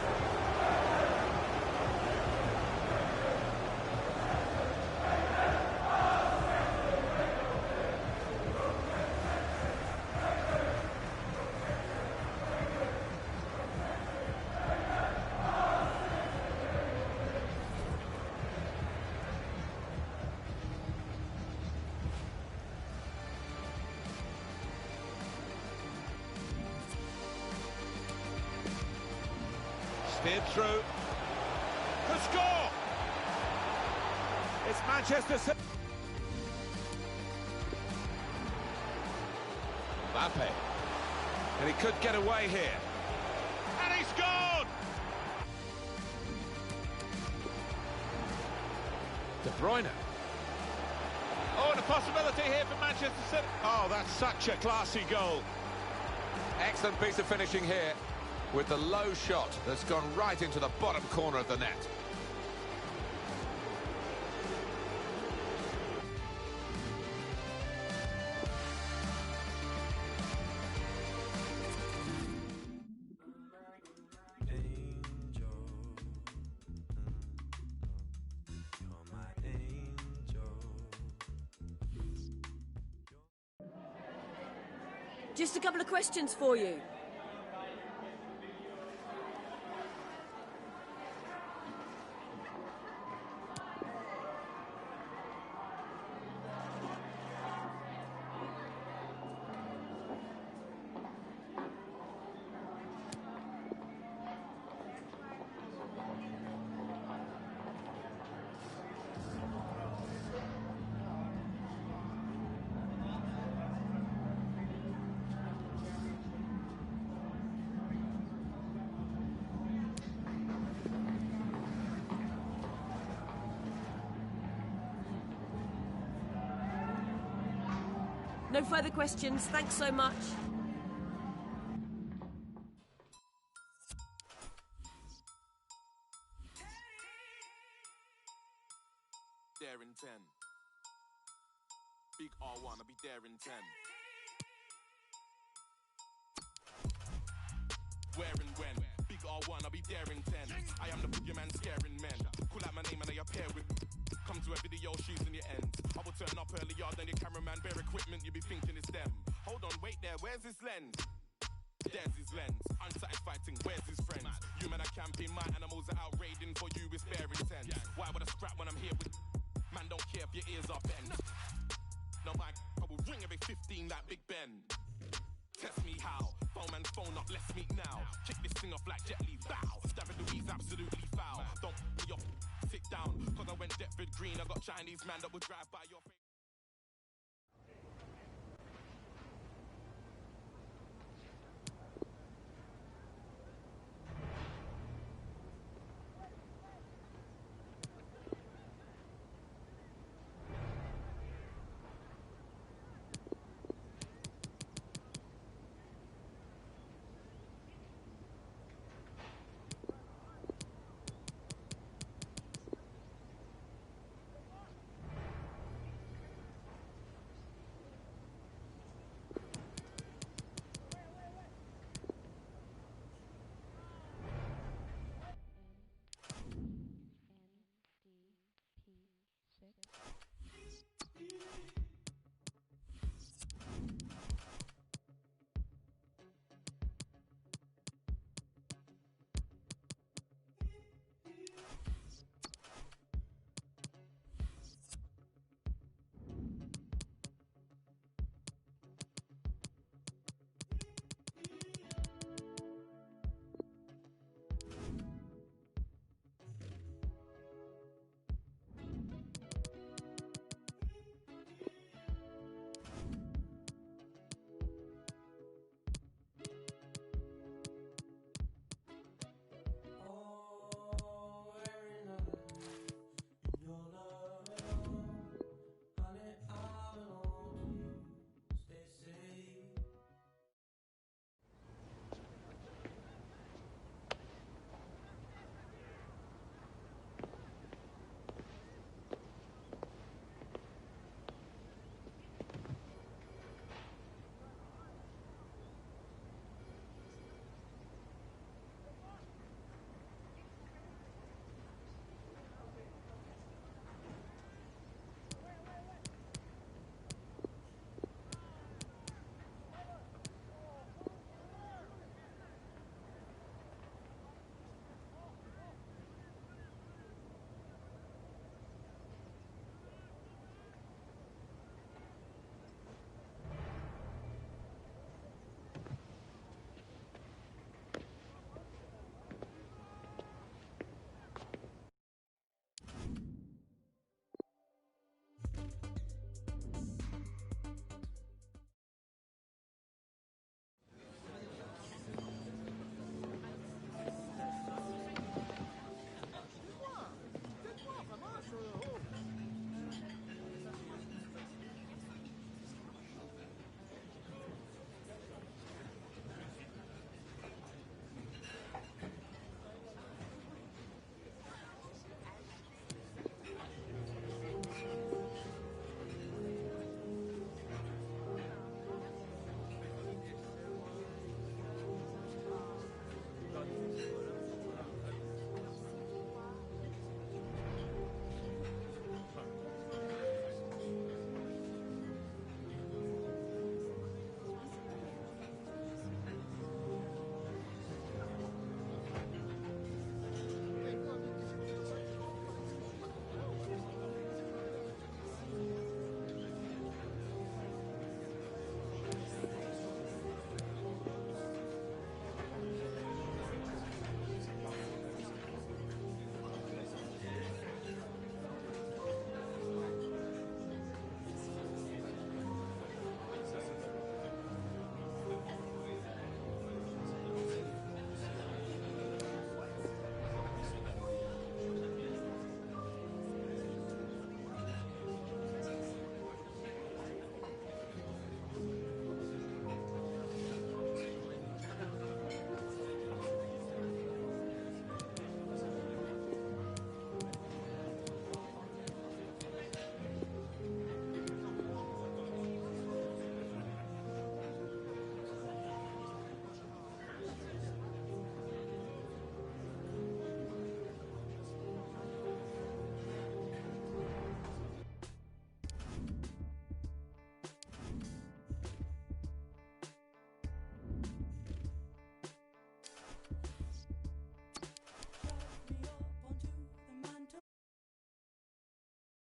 Speaker 11: Steered through. The score! It's Manchester City. Mbappe. And he could get away here. And he scored! De Bruyne. Oh, and a possibility here for Manchester City. Oh, that's such a classy goal.
Speaker 9: Excellent piece of finishing here, with the low shot that's gone right into the bottom corner of the net.
Speaker 7: Just a couple of questions for you. No further questions. Thanks so much.
Speaker 13: There in 10. Big R1, I'll be there in 10. Where and when? Big R1, I'll be there in 10. I am the boogeyman scaring men. Call out my name and I appear with. Come to a video shooting your end. I will turn up earlier than your cameraman. Bare equipment, you be thinking it's them. Hold on, wait there, where's his lens? There's his lens. Unsatisfied thing, where's his friends? You men are camping, my animals are out raiding. For you, it's bare intent. Why would I scrap when I'm here with... Man, don't care if your ears are bent. No, I will ring every 15 like Big Ben. Test me how. Phone man, phone up, let's meet now. Kick this thing off like Jet Li, bow. David Louise, absolutely foul. Don't be off, sit down. Cause I went Deptford Green, I got Chinese man that would drive by your...